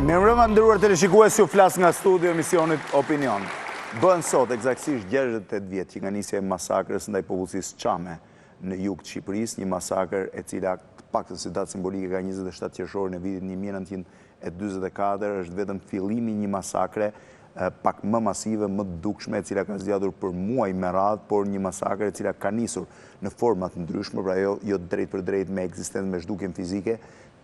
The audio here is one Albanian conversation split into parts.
Mirëmbrëma nderuar teleshikues, ju flas nga studio emisionit Opinion. Bën sot eksaktësisht 68 vjet që nga nisja e masakrës ndaj popullsisë Çame në jug të Shqipërisë, një masakër e cila paktën si datë simbolike ka 27 qershorin e vitit 1944, është vetëm fillimi i një masakre pak më masive, më të dukshme, e cila ka zgjatur për muaj me radhë, por një masakër e cila ka nisur në forma të ndryshme, pra jo drejt për drejt me ekzistencë me zhdukjen fizike,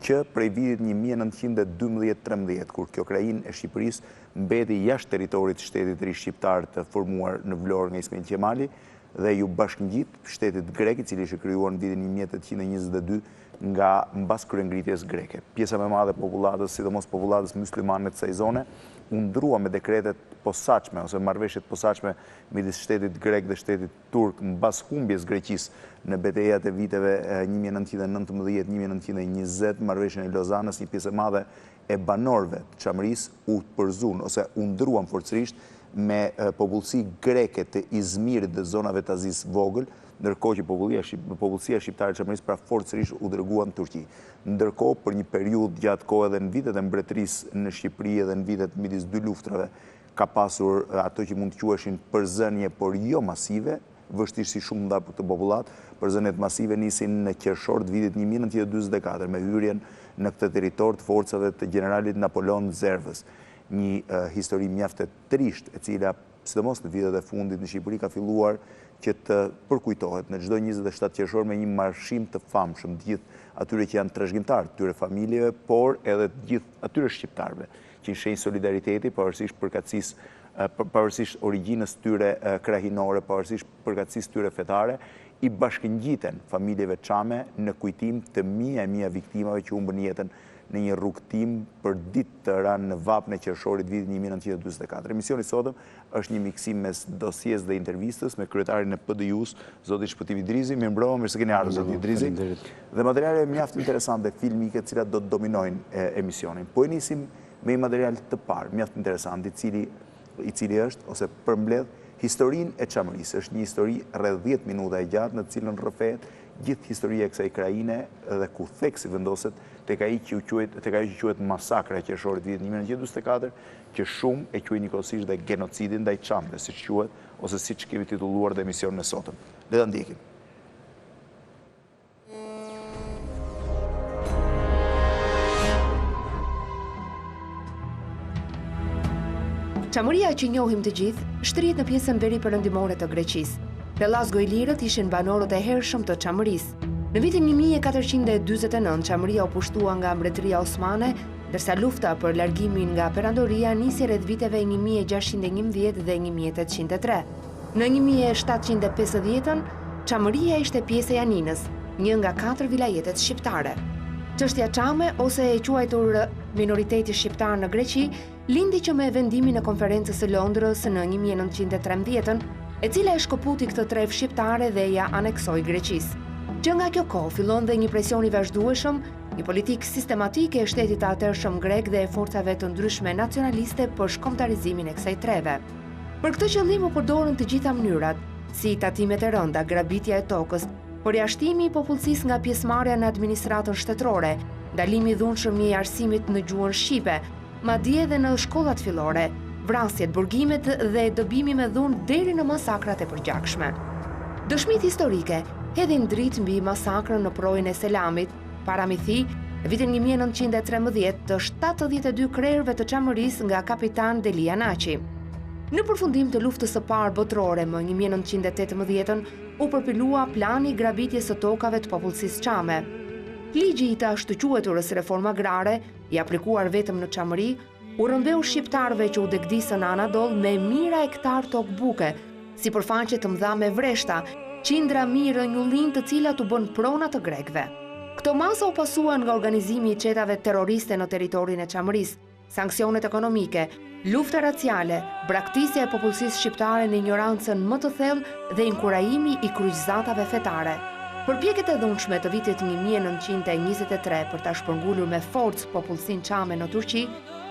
që prej vitit 1912-13, kur kjo krajinë e Shqipërisë mbeti jashtë territorit të shtetit të ri shqiptar të formuar në Vlorë nga Ismail Qemali dhe ju bashkëngjit shtetit grek, i cili ishte krijuar në vitin 1822 nga mbas kryengritjes greke. Pjesa më e madhe e popullatës, sidomos popullatës myslimane të kësaj zone, u ndrua me dekretet posaçme ose marrëveshjet posaçme midis shtetit grek dhe shtetit turk mbas humbjes Greqisë në betejat e viteve 1919-1920, marrëveshjen e Lozanës, një pjesë e madhe e banorëve të Çamërisë u përzun ose u ndruan forcërisht me popullsi greke të Izmirit dhe zonave të Azisë vogël, ndërkohë që popullsia shqiptare e Çamërisë pra forcërisht u dërguan në Turqi. Ndërkohë, për një periudhë gjatë kohë edhe në vitet e mbretërisë në Shqipëri edhe në vitet midis dy luftrave, ka pasur ato që mund të quheshin përzënje, por jo masive, vështirësi shumë nda për të popullat. Përzënjet masive nisin në qershor të vitit 1944 me hyrjen në këtë territor të forcave të generalit Napoleon Zervës. Një histori mjaft e trisht, e cila, sidomos në vitet e fundit në Shqipëri, ka filluar që të përkujtohet në çdo 27 qershor me një marshim të famshëm, gjithë atyre që janë trashëgimtarë, atyre familjeve, por edhe gjithë atyre shqiptarëve, që në shenjë solidariteti, pavarësisht origjinës tyre krahinore, pavarësisht përkatësisë tyre fetare, i bashkëngjiten familjeve Çame në kujtim të mijë e mijë viktimave që humbën jetën në një rrugtim për ditë të rënë në vapën e qershorit vitit 1944. Emisioni sotëm është një miksim mes dosjes dhe intervistës me kryetarin e PDI-s, zoti Shpëtim Idrizi. Mirëmbrëma, mirë se keni ardhur zoti Idrizi. Dhe materiale mjaft interesante, filmike, të cilat do të dominojnë emisionin. Po e nisim me një material të parë, mjaft interesant, i cili është ose përmbledh historinë e Çamërisë. Është një histori rreth 10 minuta e gjatë, në të cilën rrëfehet gjithë historia e kësaj krajine dhe ku theksi vendoset tek ai që quhet masakra e qershorit vitit 1944, që shumë e quajnë njëkohësisht dhe genocidin ndaj çamëve, siç quhet ose siç kemi titulluar dhe emisionin e sotëm. Le ta ndjekim. Çamëria që njohim të gjithë shtrihet në pjesën veriperëndimore të Greqisë. Pellazgo Ilirët ishin banorët e hershëm të Çamërisë. Në vitin 1449, Çamëria u pushtua nga Mbretëria Osmane, ndërsa lufta për largimin nga perandoria nisi rreth viteve 1611 dhe 1803. Në 1750-ën, Çamëria ishte pjesë e Janinës, një nga 4 vilajetet shqiptare. Çështja Çame, ose e quajtur minoriteti shqiptar në Greqi, lindi që me vendimin e konferencës së Londrës në 1913-ën, e cila e shkëputi këtë tref shqiptare dhe ja aneksoi Greqisë. Që nga kjo kohë fillon dhe një presion i vazhdueshëm, një politikë sistematike e shtetit të atërshëm grek dhe e forcave të ndryshme nacionaliste për shkombëtarizimin e kësaj treve. Për këtë qëllim u përdorën të gjitha mënyrat, si tatimet e rënda, grabitja e tokës, përjashtimi i popullsisë nga pjesëmarrja në administratën shtetërore, ndalimi i dhunshëm i arsimit në gjuhën shqipe, madje edhe në shkollat fillore, vrasjet, burgimet dhe dëbimi me dhunë deri në masakrat e përgjakshme. Dëshmit historike hedhin dritë mbi masakrën në projën e Selamit, paramithi, në vitin 1913 të 72 krerëve të Çamërisë nga kapitan Delia Naçi. Në përfundim të luftës së parë botërore më 1918-ën, u përpilua plani i grabitjes së tokave të popullsisë Çame. Ligji i të shtuqueturës reforma agrare, i aplikuar vetëm në Çamëri, u rëmbeu shqiptarëve që u degdisën në Anadol me mijëra hektar tokë buke, sipërfaqe të mëdha me vreshta, qindra mijë rënjullin të cilat u bën prona të grekëve. Këto masa u pasuan nga organizimi i qetave terroriste në territorin e Çamërisë, sanksionet ekonomike, lufta raciale, braktisja e popullsisë shqiptare në ignorancën më të thellë dhe inkurajimi i kryqëzatave fetare. Përpjekjet e dhunshme të vitit 1923 për ta shpërngulur me forcë popullsinë çame në Turqi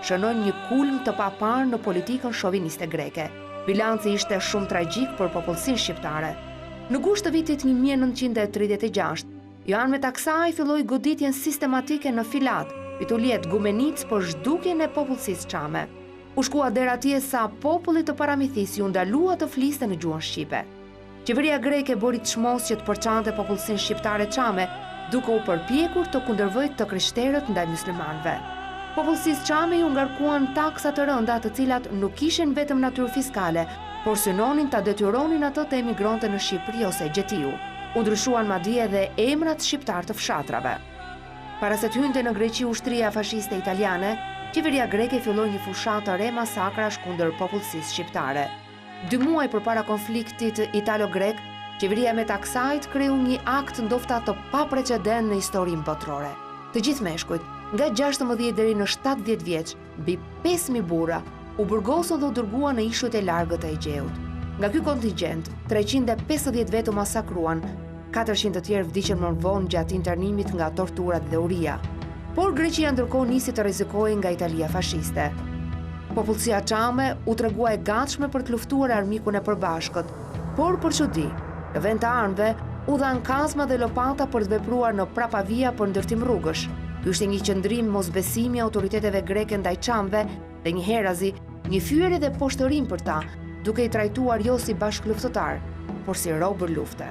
shënojnë një kulm të paparë në politikën shoviniste greke. Bilanci ishte shumë tragjik për popullsinë shqiptare. Në gusht të vitit 1936, Joan Metaksaj filloi goditjen sistematike në Filat, Pituliet, Gumenic për zhdukjen e popullsisë çame. U shkua deri atje sa populli të paramithis ju ndalua të fliste në gjuhën shqipe. Qeveria greke bëri çmos që të përçante popullsinë shqiptare çame, duke u përpjekur të kundërvojë të krishterët ndaj muslimanëve. Popullsisë çame ju ngarkuan taksa të rënda, të cilat nuk kishin vetëm natyrë fiskale, por synonin ta detyronin atë të emigronte në Shqipëri ose Gjetiu. U ndryshuan madje edhe emrat shqiptar të fshatrave. Para se të hynte në Greqi ushtria fashiste italiane, qeveria greke filloi një fushat të re masakrash kundër popullsisë shqiptare. 2 muaj përpara konfliktit italo-grek, qeveria Metaksajt kreu një akt ndofta të paprecedent në historinë botërore. Të gjithë meshkujt, nga 16 deri në 70 vjeç, mbi 5000 burra, u burgosën dhe u dërguan në ishujt e largët e Egeut. Nga ky kontingjent, 350 vet u masakruan, 400 të tjerë vdiqën më vonë gjatë internimit nga torturat dhe uria. Por Greqia ndërkohë nisi të rrezikojë nga Italia fashiste. Popullsia çame u tregua e gatshme për të luftuar armikun e përbashkët, por për çudi, në vend të armëve u dhan kazma dhe lopata për të vepruar në prapavia për ndërtim rrugësh. Ky ishte një qëndrim mosbesimi autoriteteve greke ndaj çamëve dhe një herazi, një fyerje dhe poshtërim për ta, duke i trajtuar jo si bashkëluftëtar, por si robër lufte.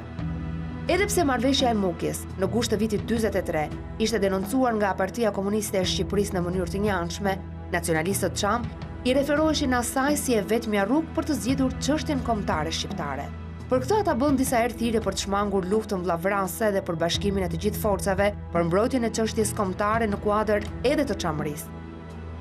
Edhe pse marrëveshja e Mukjes në gusht të vitit 43 ishte denoncuar nga Partia Komuniste e Shqipërisë në mënyrë të njëanshme, nacionalistët çam i referoheshin asaj si e vetmja rrugë për të zgjidhur çështjen kombëtare shqiptare. Për këtë ata bën disa herë thirrje për të shmangur luftën vllavrase dhe për bashkimin e të gjithë forcave për mbrojtjen e çështjes kombëtare në kuadër edhe të Çamërisë.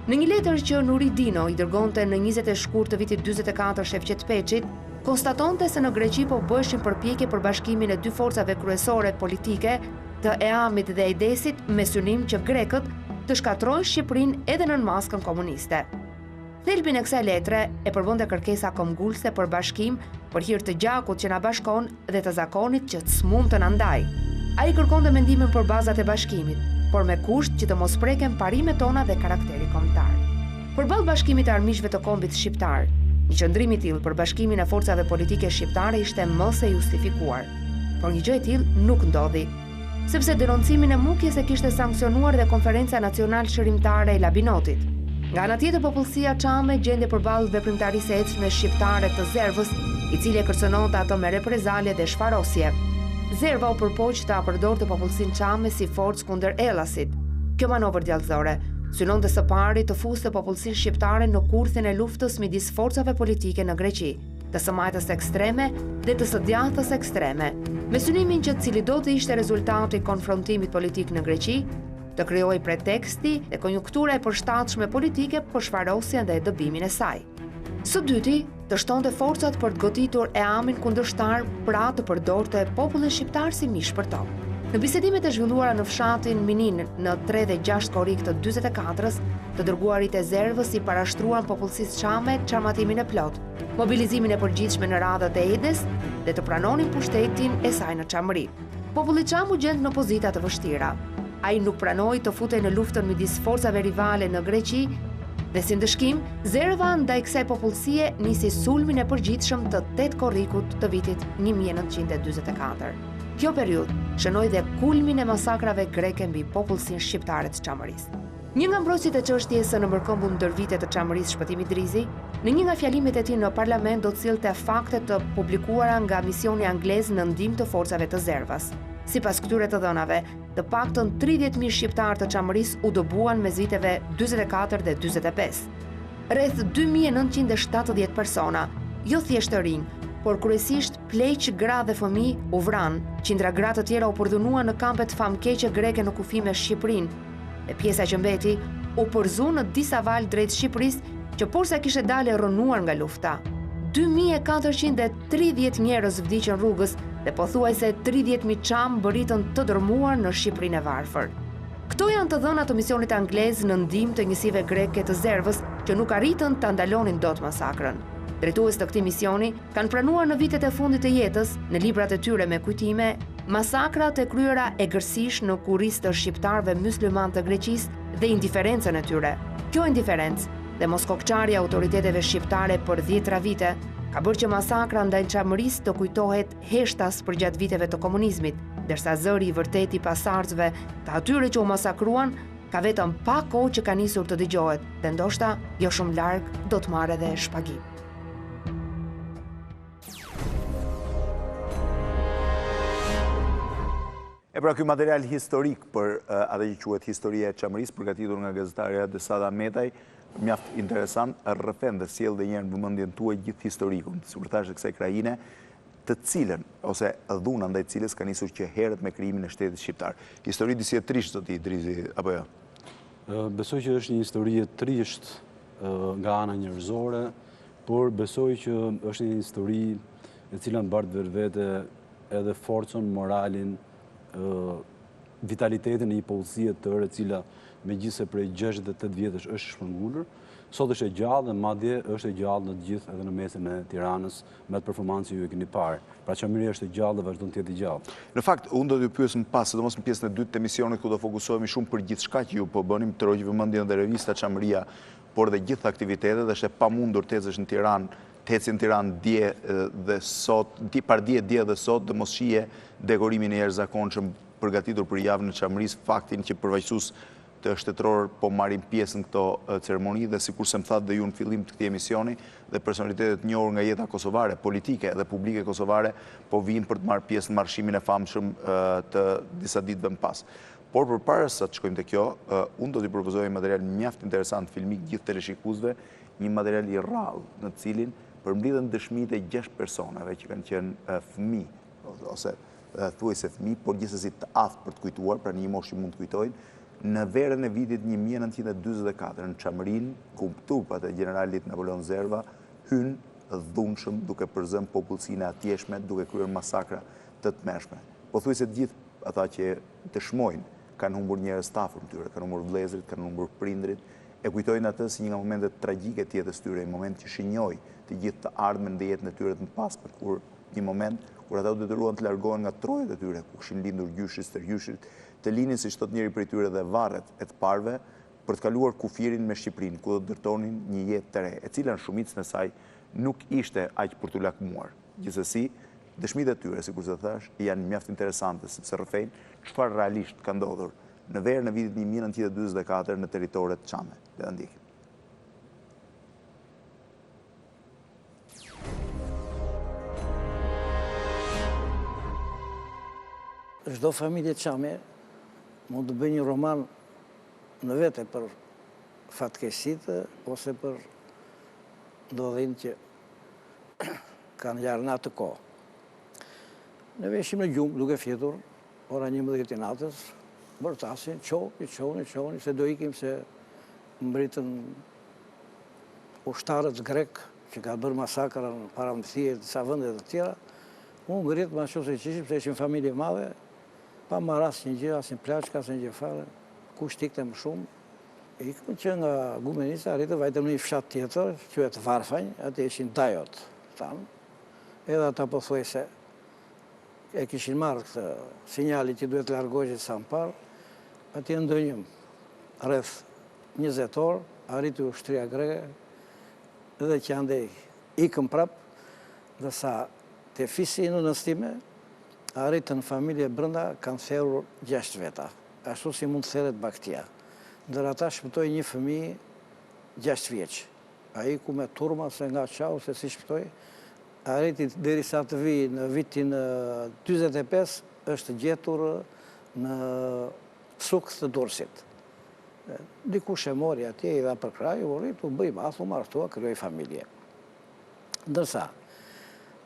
Në një letër që Nuri Dino i dërgonte në 20 shkurt të vitit 44 Shefqet Peçit, konstatonte se në Greqi po bëheshin përpjekje për bashkimin e 2 forcave kryesore politike, të EAM-it dhe EDES-it, me synim që grekët të shkatrojnë Shqipërinë edhe nën maskën komuniste. Thelbin e kësaj letre e përbënte kërkesa kombëgulse për bashkim për hir të gjakut që na bashkon dhe të zakonit që s'mund të na ndaj. Ai kërkonte mendimin për bazat e bashkimit, por me kusht që të mos preken parimet tona dhe karakteri kombëtar. Përballë bashkimit të armiqve të kombit shqiptar, një qëndrim i tillë për bashkimin e forcave politike shqiptare ishte më se justifikuar. Por një gjë e tillë nuk ndodhi, sepse denoncimin e Mukjes e kishte sankcionuar dhe Konferenca Nacional Shërimtare e Labinotit. Nga ana tjetër, popullsia çame gjende përballë veprimtarisë së ecshme shqiptare të Zervës, i cili e kërcënonte ato me reprezalje dhe shfarosje. Zerva u përpoq ta përdorte popullsinë çame si forcë kundër Ellasit. Kjo manovër djallëzore synonte së pari të fuste popullsinë shqiptare në kurthin e luftës midis forcave politike në Greqi, të së majtës ekstreme dhe të së djathtës ekstreme, me synimin që cili do të ishte rezultati i konfrontimit politik në Greqi, të krijojë preteksti dhe konjunktura e përshtatshme politike për shfarosjen dhe dëbimin e saj. Së dyti, të shtonte forcat për të goditur EAM-in kundërshtar, pra të përdorte popullin shqiptar si mish për to. Në bisedimet e zhvilluara në fshatin Minin në 3 dhe 6 korrik të 44-s, të dërguarit e Zervës i parashtruan popullsisë çame çarmatimin e plot, mobilizimin e përgjithshëm në radhët e EDES dhe të pranonin pushtetin e saj në Çamëri. Populli çam u gjend në pozita të vështira. Ai nuk pranoi të futej në luftën midis forcave rivale në Greqi dhe si ndëshkim, Zerva ndaj kësaj popullsie nisi sulmin e përgjithshëm të 8 korrikut të vitit 1944. Kjo periudhë shënoi dhe kulmin e masakrave greke mbi popullsinë shqiptare të Çamërisë. Një nga mbrojtësit e çështjes së nënbërkombur ndër vitet të Çamërisë, Shpëtimi Drizi, në një nga fjalimet e tij në parlament do të cillte fakte të publikuara nga misioni anglez në ndihmë të forcave të Zervas. Sipas këtyre të dhënave, të paktën 30.000 shqiptarë të Çamërisë u dëbuan mes viteve 44 dhe 45. Rreth 2.970 persona, jo thjesht të rinj, por kryesisht pleq, gra dhe fëmijë u vranë. Qindra gra të tjera u përdhunuan në kampet famkeqe greke në kufi me Shqipërinë. Dhe pjesa që mbeti u përzu në disa valë drejt Shqipërisë, që porsa kishte dalë rënuar nga lufta. 2430 njerëz vdiqën rrugës dhe pothuajse 30.000 çam bëritën të dërmuar në Shqipërinë e varfër. Këto janë të dhënat të misionit anglez në ndihmë të njësive greke të Zervës, që nuk arritën ta ndalonin dot masakrën. Drejtues të këtij misioni kanë pranuar në vitet e fundit të jetës, në librat e tyre me kujtime, masakrat e kryera egërsisht në kurrizë të shqiptarëve mysliman të Greqisë dhe indiferencën e tyre. Kjo indiferencë dhe moskokçarja e autoriteteve shqiptare për 10 vite ka bërë që masakra ndaj çamërisë të kujtohet heshtas përgjatë viteve të komunizmit, ndërsa zëri i vërtet i pasardhësve të atyre që u masakruan ka vetëm pak kohë që ka nisur të dëgjohet dhe ndoshta jo shumë larg do të marrë edhe shpagim. E pra ky material historik për atë që quhet Historia e Çamërisë, përgatitur nga gazetarja Desada Metaj, mjaft interesant, rrëfen dhe sjell dhe njerë në vëmendjen tuaj gjithë historikun, sigurisht e kësaj krajine, të cilën, ose dhuna ndaj cilës ka nisur që herët me krijimin e shtetit shqiptar. Histori disi e trisht, zoti Idrizi, apo jo? Besoj që është një histori e trisht nga ana njerëzore, por besoj që është një histori e cila mbart vetvete edhe forcën, moralin, vitalitetin e një policie të tërë, e cila megjithëse prej 68 vjetësh është shpërngulur, sot është e gjallë dhe madje është e gjallë në të gjithë edhe në mesin e Tiranës me atë performancë ju e keni parë. Pra çamëria është e gjallë dhe vazhdon të jetë i gjallë. Në fakt, unë do t'ju pyes më pas, sidomos në pjesën e dytë të emisionit ku do fokusohemi shumë për gjithçka që ju po bënim, të rrogjë vëmendjen dhe revista Çamëria, por dhe gjithë aktivitetet, është e pamundur të ecësh në Tiranë, të ecë në Tiranë dje dhe sot, dje dhe sot, dhe mos shije dekorimin e jashtëzakonshëm përgatitur për javën e Çamërisë, faktin që përfaqësues të shtetëror po marrin pjesë në këto ceremoni dhe sikur se më thatë dhe ju në fillim të këtij emisioni, dhe personalitetet njohur nga jeta kosovare, politike dhe publike kosovare, po vinë për të marrë pjesë në marshimin e famshëm të disa ditëve më pas. Por përpara se të shkojmë te kjo, unë do t'i propozoj një material mjaft interesant filmik gjithë teleshikuesve, një material i rrallë në të cilin përmbledhen dëshmitë e 6 personave që kanë qenë fëmijë ose thuajse fëmijë, por gjithsesi të aftë për të kujtuar, pra në një moshë që mund të kujtojnë, në verën e vitit 1944 në Çamërinë, ku trupat e generalit Napoleon Zerva hynë dhunshëm duke përzënë popullsinë e atjeshme, duke kryer masakra të tmerrshme. Pothuajse të gjithë ata që dëshmojnë kanë humbur njerëz të afër tyre, kanë humbur vëllezërit, kanë humbur prindrit, e kujtojnë atë si një nga momentet tragjike të jetës tyre, një moment që shënjoi të gjithë të ardhmen dhe jetën e tyre të mëpasme, kur një moment kur ata u detyruan të largohen nga trojet e tyre, ku kishin lindur gjyshit, stërgjyshit, të linin siç thot njëri prej tyre dhe varret e të parëve, për të kaluar kufirin me Shqipërinë, ku do të ndërtonin një jetë të re, e cila në shumicën e saj nuk ishte aq për t'u lakmuar. Gjithsesi, dëshmitë e tyre, sikur se thash, janë mjaft interesante sepse rrëfejnë çfarë realisht ka ndodhur në verën e vitit 1944 në territoret çame. Le ta ndjekim. Çdo familje çame mund të bëjë një roman në vete për fatkeqësitë ose për ndodhin që kanë larë në atë kohë. Ne veshim në gjumë duke fjetur, ora 11 i natës, bërtasin, qohni, se do ikim se mbritën ushtarët grek që ka bërë masakra në paramëthije të disa vende të tjera. Unë ngritë ma shumë se qishim, se ishim familje madhe, pa marrë asë një gjë, asë një plaçka, asë një gjë fare, kush tikte më shumë. Ikëm që nga Gumenisa, rritë vajtëm një fshat tjetër, që e të Varfanj, atë ishin Dajot, thamë. Edhe ata po thuaj se e kishin marrë këtë sinjali që duhet largohet sa më parë, aty ndonjëm rreth 20 orë, arriti ushtria greke, edhe që andej ikëm prapë, dhe sa të fisi në nëstime, arritën familje brënda, kanë therur 6 veta, ashtu si mund të theret baktia. Ndër ata shpëtoj një fëmijë 6 vjeç. Ai ku me turma se nga qau, se si shpëtoj, arriti derisa të vi në vitin 45, është gjetur në suk të Durrësit. Dikush e mori atje, i dha për kraj, u rritu, bëj mathu, martua, kryoj familje. Ndërsa,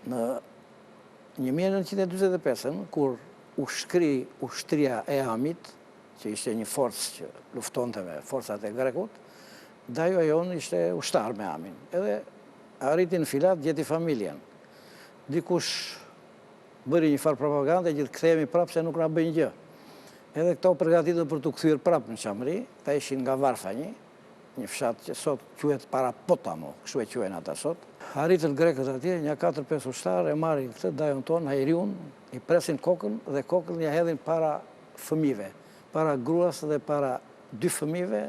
Në 1945, kur u shkri ushtria e Amit, që ishte një forcë që luftonte me forcat e Grekut, dajo jonë ishte ushtar me Amin. Edhe arriti në filat, gjeti familjen. Dikush bëri një farë propagande, gjithë kthehemi prapë se nuk na bëjnë gjë. Edhe këto përgatitën për të kthyer prapë në Qamëri, ta ishin nga Varfanji, një fshat që sot quhet Parapotamo, kështu e quhen ata sot. Arritën grekët atje, një 4-5 ushtarë e marrin këtë dajon tonë, ajriun, i presin kokën dhe kokën ja hedhin para fëmijëve, para gruas dhe para 2 fëmijëve,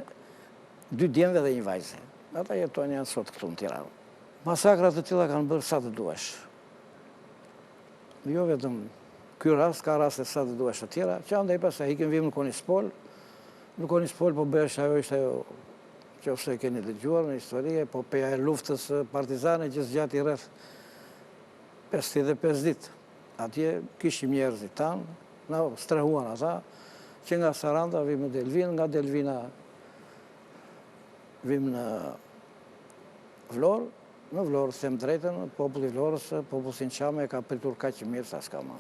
2 djemve dhe një vajze. Ata jetojnë janë sot këtu në Tiranë. Masakrat të tilla kanë bërë sa të duash. Jo vetëm ky rast, ka raste sa të duash të tjera, që andaj pastaj ikim vim në Konispol. Në Konispol po bëhesh ajo ishte ajo që ose e keni dëgjuar në histori, epopeja e luftës partizane që zgjati rreth 55 ditë. Atje kishim njerëzit tanë, na strehuan ata, që nga Saranda vim në Delvinë, nga Delvina vim në Vlorë, në Vlorë them drejtën, populli Vlorës, popull Sinqame e ka pritur kaq mirë sa s'ka më.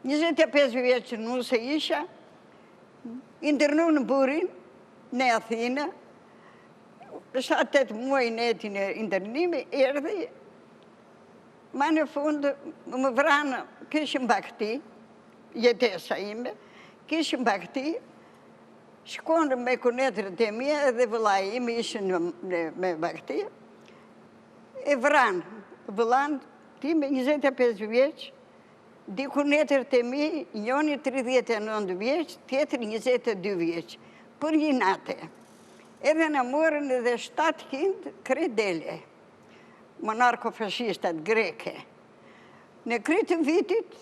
25 vjeç nuse isha, internu në Burin, në Athina, 7-8 muaj në jetin e internimi, erdhi, ma në fund më vranë, kishim bakti, jetesa ime, kishim bakti, shkonë me kunetërët e mija edhe vëllai ime ishën me bakti, e vranë, vëllanë time 25 vjeç, di kunetërët e mi, njoni 39 vjeç, tjetër 22 vjeç, për një nate. Edhe në morën edhe 700 kredele, monarko-fascistat greke. Në krytë vitit,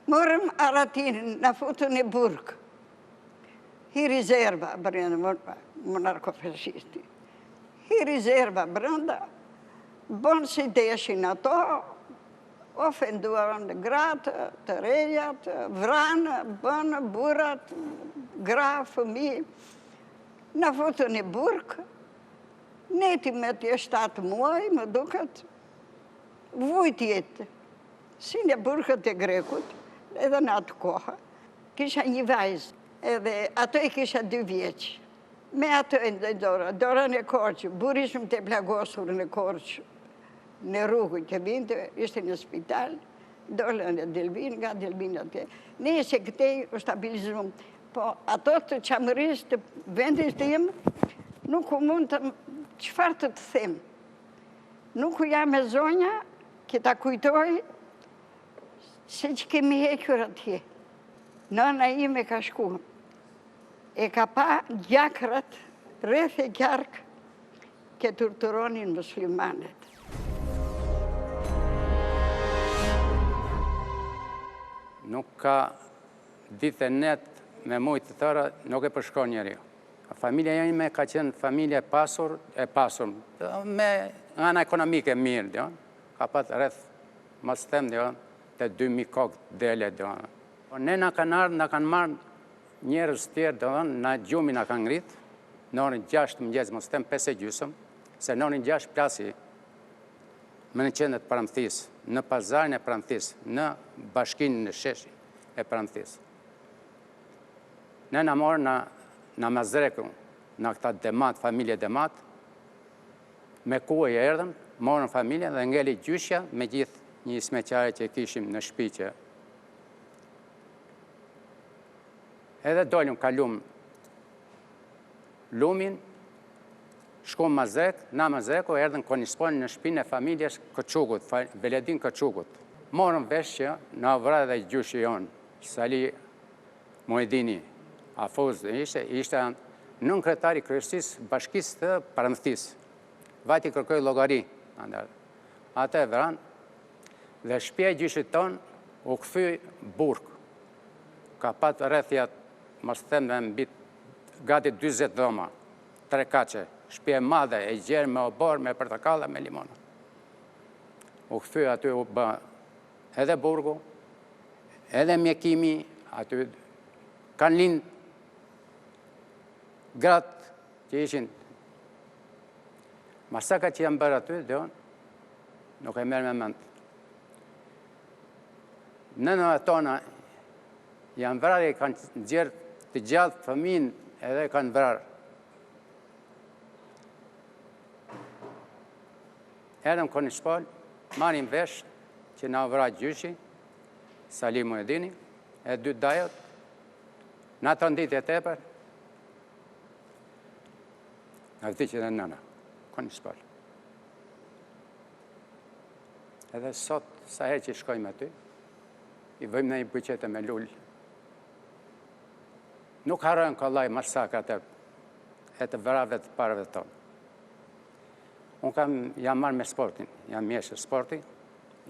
morëm aratin në futën e burg. Hi rezerva brenda monarko-fascisti. Hi rezerva brenda, bon si deshin ato, ofenduan gratë, të rejat, vranë, bënë, burat, gra, fëmi. Në futën e burg, neti me të 7 muaj, më duket, vujt jetë. Si në burgët e Grekut, edhe në atë kohë, kisha një vajzë, edhe ato e kisha 2 vjeç. Me ato e në dorën e Korçë, burishëm të plagosur në Korçë, në rrugë që vinte, ishte në spital, dole në Delvinë, nga Delvinë atje. Ne se këtej u stabilizuam, po ato të Qamëris të vendit tim, nuk u mund të qëfar të them. Nuk u jam e zonja, që ta kujtoj, se që kemi hequr atje. Nëna ime ka shku, e ka pa gjakrat, rreth e gjark, që torturonin muslimanet. Nuk ka ditë e net me mujtë të tëra, nuk e përshkon njeri. Familja ime ka qenë familje pasur, me ana ekonomike mirë, ka pat rreth, mos them, të 2000 kokë dele. Ne na kanë ardhë, na kanë marrë njerëz tjerë, na gjumi na kanë ngritë, në orën 6 të mëngjes, mos them 5:30, se në orën 6 plasi me në qendër të Paramthis, në pazarin e Paramthis, në bashkinë në sheshi e Paramthis. Ne na morën në Mazreku, në këta demat, familje demat, me kuaj e erdhëm, morën familje dhe ngeli gjyshja me gjithë një smeqare që kishim në shtëpi që. Edhe dolim, kalum lumin, shkom Mazrek, na Mazreku, erdhën Konispol në shtëpinë e familjes Këçukut, Beledin Këçukut. Morën vesh që në vra dhe gjyshi jonë, Sali Muedini, Afuz, ishte nën kretari kryesisë bashkisë të Paramthis. Vati kërkoj llogari. Ata e vranë dhe shtëpia e gjyshit tonë u kthy burg. Ka pat rrethjat, mos them me mbi gati 40 dhoma, 3 kaçe, shtëpi e madhe, e gjerë me obor, me portokalla, me limona. U kthy aty u bë edhe burgu, edhe mjekimi, aty kanë lind gratë që ishin Masaka që janë bërë aty, dhe nuk e merë me mend. Nënëve tona janë vrarë, e kanë nxjerrë të gjallë fëmin edhe kanë vrarë. Erdhëm Konishpol, marrim vesh që na vra gjyshi, Salim Muedini, e 2 dajot, në atë ditë e tepër, në vdiqet e nëna, Konishpol. Edhe sot, sa herë që shkojmë aty, i vëjmë në i bëqete me lull. Nuk harojnë kollaj masakrat e të vrarëve të parëve tonë. Unë jam marrë me sportin, jam mjeshtë sporti,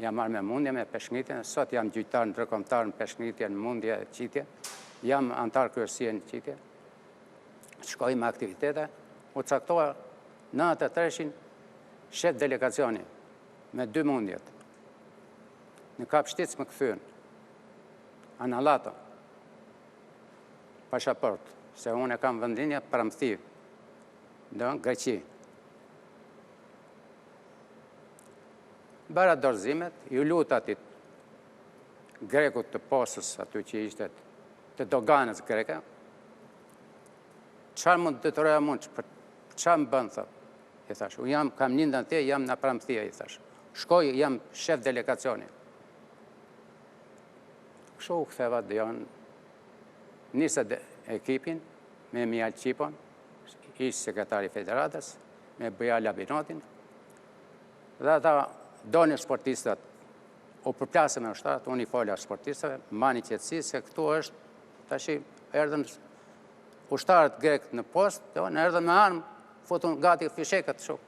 jam marrë me mundje, me peshngitje, sot jam gjyqtar në ndërkombëtar në peshngitje, në mundje, qitje, jam antar kryesie në qitje, shkoj me aktivitete, u caktoa në atë të treshin shef delegacioni me 2 mundjet. Në kap shtic më këthyen, Analato, pashaport, se unë e kam vendlinja Paramthiv, në Greqi. Bara dorëzimet, ju lutë atit grekut të posës, aty që ishte të doganës greke, qarë mund të të roja mund, qarë më bënë, thë, i thash, kam njëndën te, jam në Paramthia, i thash, shkoj, jam shef delegacioni. Kështu u këtheva dhe janë, nisët ekipin, me Mjal Qipon, ishtë sekretari federatës, me Bëja Labinotin, dhe ata doni sportistat, u përplasë me ushtarat, unë i folja sportistave, mani qëtësi, se këtu është, tashi, erdhen ushtarët grek në post, dhe unë erdhen me armë, futun gati fishekët shuk.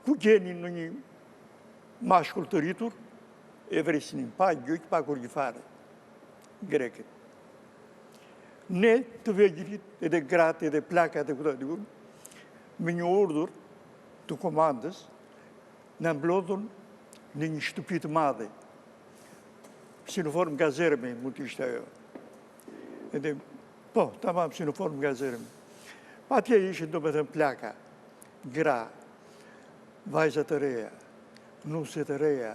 Ku gjeni në një mashkull të rritur, e vresnin, pa gjyq, pa kur gjifare, greket. Ne të vegjilit, edhe gratë, edhe plakat, e këta dikur, me një urdhur të komandës, në mblodhën në një shtëpi të madhe. Si në formë gazerme, mund të ishte ajo. Edhe, po, tamam, si në formë gazerme. Pa tje ishin do me thënë plaka, gra, vajzat të reja, nuset të reja,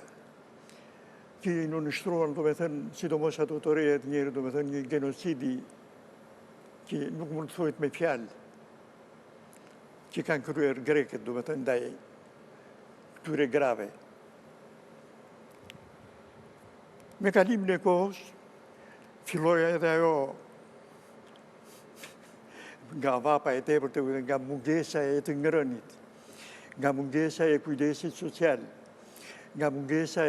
që në nështruan, do me thënë, sidomos ato të reja të njerë, do me thënë, një genocidi që nuk mund të thojt me fjallë, që kanë kryer greket, do me thënë, ndaj këtyre grave. Me kalimin e kohës, filloja edhe ajo nga vapa e tepër të vëdhe, nga mungesa e të ngrënit, nga mungesa e kujdesit social, nga mungesa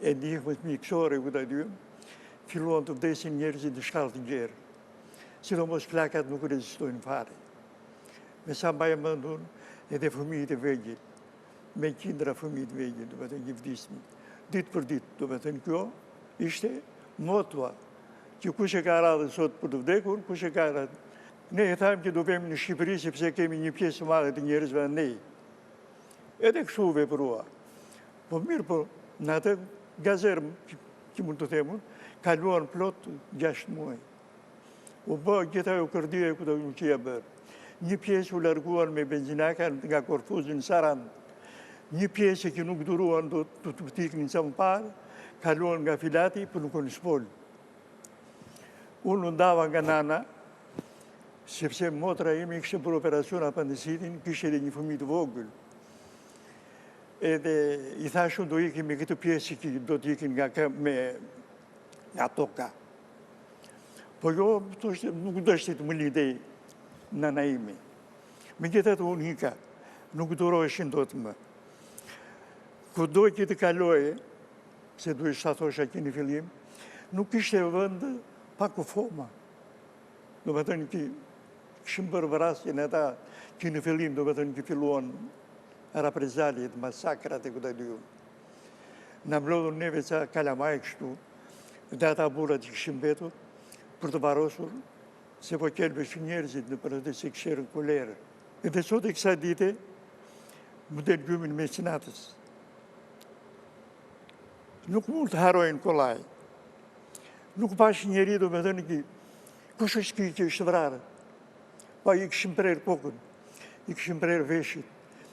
e ndihmës mjekësore, këta dy, filluan të vdesin njerëzit në shkallë të gjerë. Sidomos plakat nuk rezistojnë fare. Me sa mbaje mëndur edhe fëmijit e vegjit, me qindra fëmijit vegjit, do me të një vdismi. Ditë për ditë, do me të në kjo, ishte motua, që kush e ka radhë sot për të vdekur, kush e ka radhë. Ne e thajmë që do vemi në Shqipëri, sepse kemi një pjesë madhe të njerëzve ne. Edhe kështu veprua. Po mirë, po, në atë gazermë, që mund të themun, kaluan plot 6 muaj. U bë gjitha u kërdia e këto që ja bërë. Një pjesë u larguan me benzinaka nga Korfuzi në Sarand. Një pjesë që nuk duruan do të tiknin sa më parë, kaluan nga Filati për në Konishpol. Unë ndava nga nana, sepse motra imi kështë për operacion apendicitin, kështë edhe një fëmijë të vogël. Edhe i thashun do ikim me këtë pjesë që do t'ikin nga toka. Po jo, nuk do është të më lidej nana imi. Me gjithat unë hika, nuk durojshin do të më. Ku doj që të kaloje, se do ishtë sa thosha që një fillim, nuk ishte vënd pa kufoma. Do me thënë që këshëm bërë vrasjen e ta që në fillim, do me thënë që filluan reprezalit, masakrat e këta dy. Në mblodhën neve ca kalamaj kështu, dhe ata burat që këshim betur, për të varosur, se po kelbe që njerëzit në për të si kësherën kulerë. Edhe sot e kësa dite, më del gjymin me sinatës. Nuk mund të harojnë kolaj. Nuk pash njeri do me thënë ki, kush është ki që është vrarë? Pa i këshim prerë kokën, i këshim prerë veshit,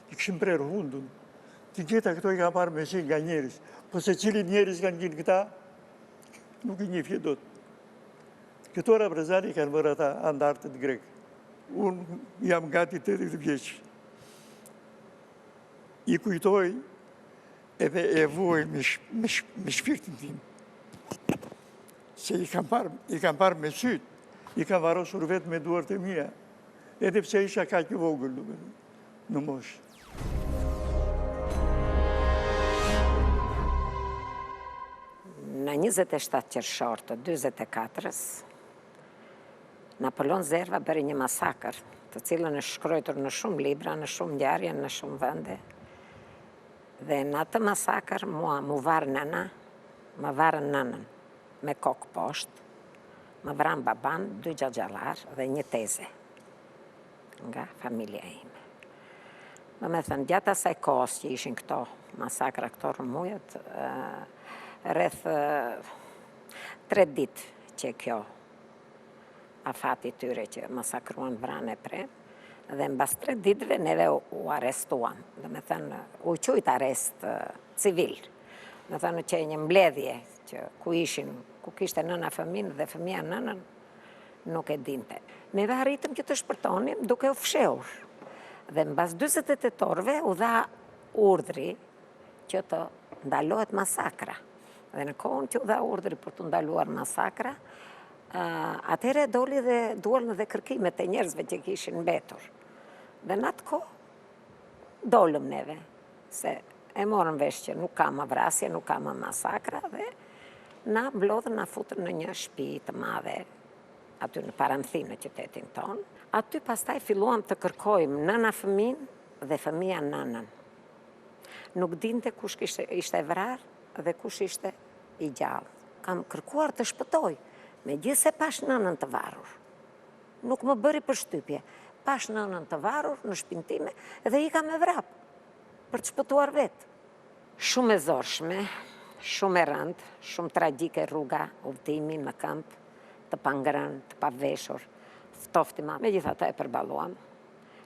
i këshim prerë hundun. Të gjitha këto i ka parë me qenë nga njerës. Po se cili njerës kanë gjinë këta, nuk i një fjetot. Këto reprezali kanë bërë ata andartët grekë. Unë jam gati 80 vjeqë. I kujtoj edhe e vuaj me shpirtin tim. Se i kam parë me sytë, i kam varosur vetë me duart e mia, edhe pse isha kaq i vogël në moshë. Në 27 qershor të 44-s, Napoleon Zerva bëri një masakër, të cilën është shkruar në shumë libra, në shumë ngjarje, në shumë vende. Dhe në atë masakër mua më varë nëna, më varën nënën me kokë poshtë, më vranë baban, 2 gjagjallar dhe një teze nga familja ime. Do me thënë, gjatë asaj kohës që ishin këto masakra, këto rëmujet, rreth 3 ditë që kjo afati tyre që masakruan vranë e pre, dhe mbas 3 ditëve neve u arrestuam. Do me thënë, u qujt arrest civil. Do me thënë që një mbledhje që ku ishin, ku kishte nëna fëmin dhe fëmija nënën, nuk e dinte. Neve arritëm që të shpërtonim duke u fshehur. Dhe mbas 28 orëve u dha urdhri që të ndalohet masakra. Dhe në kohën që u dha urdhri për të ndaluar masakra, atëre doli dhe dualën dhe kërkimet e njerëzve që kishin mbetur. Dhe në atë kohë dolëm neve, se e morën vesh që nuk ka më vrasje, nuk ka më masakra, dhe na mblodhën, na futën në një shtëpi të madhe, aty në Paramthin, në qytetin tonë. Aty pastaj filluam të kërkojmë nëna fëmin dhe fëmija nënën. Nuk dinte kush ishte vrarë dhe kush ishte i gjallë. Kam kërkuar të shpëtoj, megjithse pash nënën të varur. Nuk më bëri përshtypje. Pash nënën të varur në shtëpinë time dhe i kam me vrap për të shpëtuar vetë. Shumë e zorshme, shumë e rëndë, shumë tragjike rruga, udhtimi në këmp, të pangrën, të paveshur, ftofti ma. Megjithatë e përballuam.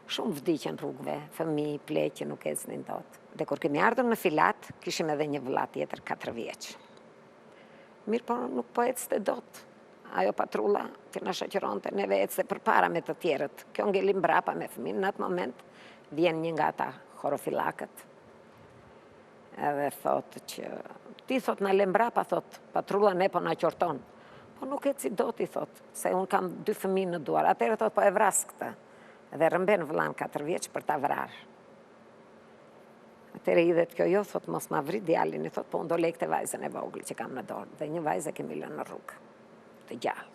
Shumë vdiqën rrugëve, fëmijë, pleqë që nuk ecnin dot. Dhe kur kemi ardhur në Filat, kishim edhe një vëlla tjetër 4 vjeç. Mirë, po nuk po ecte dot. Ajo patrulla që na shoqëronte, neve ecte përpara me të tjerët. Kjo ngeli mbrapa me fëmin. Në atë moment vjen një nga ata horofilakët. Edhe thotë që ti thot na le mbrapa, thot, patrulla ne po na qorton. Po nuk eci dot, i thot, se unë kam 2 fëmijë në duar. Atëherë thot, po e vras këtë. Dhe rëmben vëllan 4 vjeç për ta vrarë. Atëherë idhet kjo, jo, thot, mos ma vri djalin, i thot, po unë do lej këtë vajzën e vogël që kam në dorë. Dhe një vajzë kemi lënë në rrugë, të gjallë.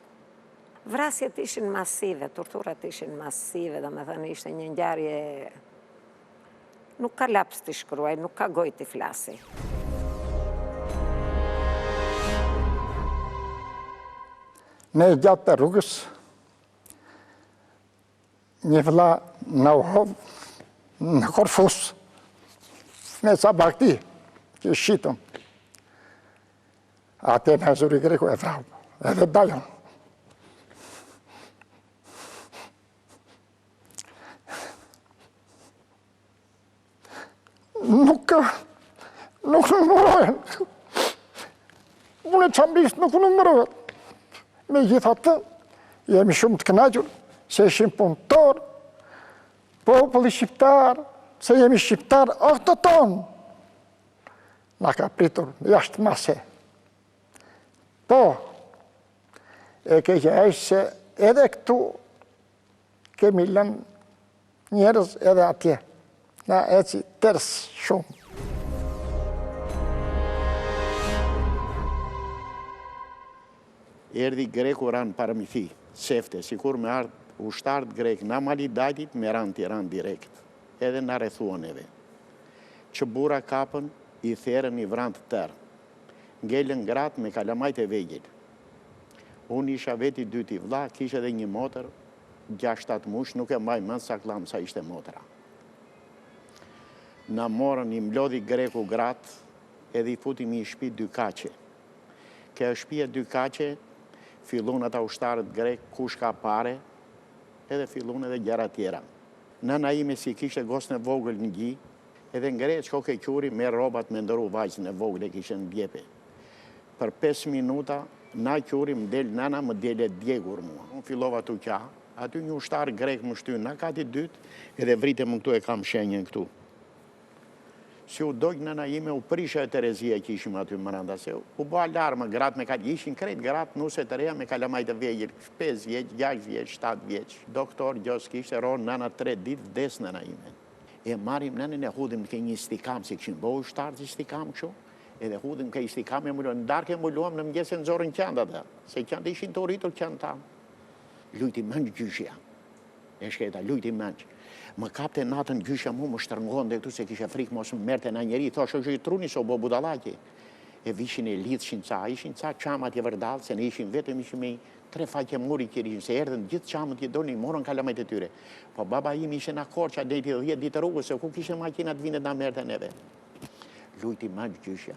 Vrasjet ishin masive, torturat ishin masive, do me thënë ishte një ngjarje, nuk ka laps të shkruaj, nuk ka gojë të flasi. Ne gjatë të rrugës, një vëlla në uhovë në Korfus, me ca bakti, që shqitëm. Ate në zuri greku e vrau, edhe dajon. Nuk numërohen. Unë e qambis nuk numërohet. Me gjithatë, jemi shumë të kënaqur, se ishim punëtor, populli shqiptar, se jemi shqiptar autoton. Na ka pritur jashtë mase. Po, e keqja është se edhe këtu kemi lënë njerëz edhe atje. Na eci tërës shumë. Erdi greku ranë Paramithi, sefte, sikur me ardhë ushtarët grek, na Malidajtit me ranë Tiranë direkt, edhe na rrethuan neve. Që bura kapën, i therën i vranë të tërë, ngellën gratë me kalamajt e vegjel. Unë isha veti 2 vlla, kisha edhe një motër, 6-7 mush, nuk e mbaj mend sa klam sa ishte motra. Na morën i mlodhi greku gratë, edhe i futim i shtëpi 2 kaqe. Kjo shtëpia 2 kaqe, fillon ata ushtarët grek, kush ka pare, edhe fillun edhe gjera tjera. Nëna ime si kishte gosën e vogël në gji, edhe ngre qko ke quri me robat me ndëru vajzën e vogël e kishe në djepe. Për 5 minuta, na quri më del nana, më del e djegur mua. Unë fillova të qa, aty një ushtar grek më shty në kati dytë, edhe vrite më këtu e kam shenjën këtu. Si u dojnë nëna ime, u prisha e Terezia që ishim aty më randa, se u bo alarmë, gratë me kalë, ishin krejt gratë nuse të reja me kalamajt të vejgjër, 5 vjeq, 6 vjeq, 7 vjeq. Doktor Gjos kishte ronë nëna 3 ditë, vdes nëna ime. E marim nënën e hudhim ke një stikam, si këshin bo u shtarë që stikam këshu, edhe hudhim ke një stikam e mulluam, ndarke mulluam në mëgjese në zorën qanda dhe, se qanda ishin të rritur qanda tamë. Lujti mëngjë gjyshja, e shketa, lujti mëngjë. Më kapte natën gjysha mu, më shtërngon dhe këtu se kishe frikë mos më merte në njeri, thosh është i truni so bo budalaki. E vishin e lidhshin ca, ishin ca qamat e vërdalë, se ne ishin vetëm ishin me 3 faqe muri që ishin, se erdhen gjithë qamat i doni, morën kalamajt e tyre. Po baba im ishe në Korça, dhejti 10 ditë rrugës, se ku kishe makinat vinet në merte neve. Lujti më gjysha,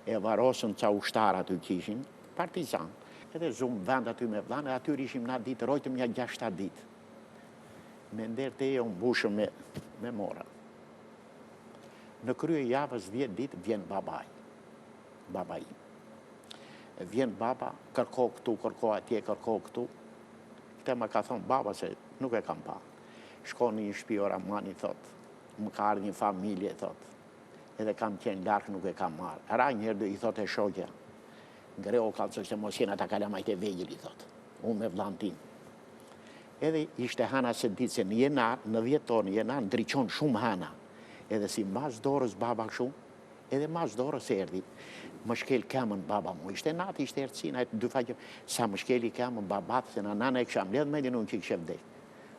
e varosën ca ushtar aty që ishin, partizan, edhe zumë vend aty me vlanë, atyr ishim na ditë, rojtëm një 6-7 ditë. Me ndërë të e unë bushëm me mora. Në krye javës 10 ditë vjen babaj. Babaj. Vjen baba, kërko këtu, kërko atje, kërko këtu. Këte më ka thonë baba se nuk e kam pa. Shko në një shpi ora mani, thot. Më ka ardhë një familje, thot. Edhe kam qenë larkë, nuk e kam marrë. Ra njërë i thot e shogja. Ngreo kalë se mos jena ta kalamajt e vegjil, i thot. Unë me vlantin. Edhe ishte hana se ditë se në jenar, në 10 tonë jenar, ndryqon shumë hana. Edhe si mas dorës baba shumë, edhe mas dorës erdi. Më shkel kemën baba mu, ishte natë, ishte erëcina, e 2 faqe, sa më shkeli kemën babat, se në nana e kësha mbledh me dinun që i këshe vdek.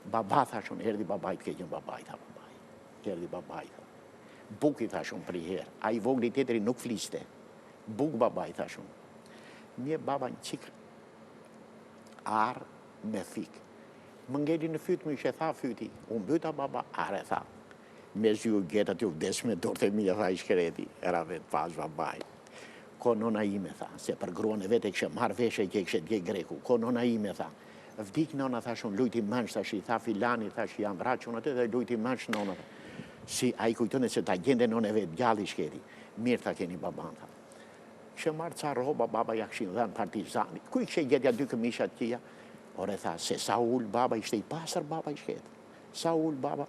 Baba thashun, erdi babajt, keqen babajt, ha babajt, erdi babajt. Buki thashun për i herë, a i vogli tjetëri nuk fliste. Buk babajt thashun. Mje baba një qikë, arë me fikë. Më ngeli në fytë, më ishe tha fyti, unë byta baba, are tha. Me zhju gjetë aty u vdes me dorët e mija, tha i shkreti, era vetë pas babaj. Ko nona ime, tha, se për gruan e vete kështë marrë veshe që kështë dje greku. Ko nona ime, tha, vdik nona, tha shumë, lujti mënsh, tha shi, tha filani, tha shi, jam vratë që në të dhe lujti mënsh nona. Si, a i kujtone se ta gjende nona e vetë, gjalli shketi. Mirë, tha, keni baban, tha. Kështë marrë ca roba, baba ja këshin dhe në partizani. Kuj kështë gjetja 2 këmishat tija? Ore tha, se Saul baba ishte i pasër baba i shketë. Saul baba.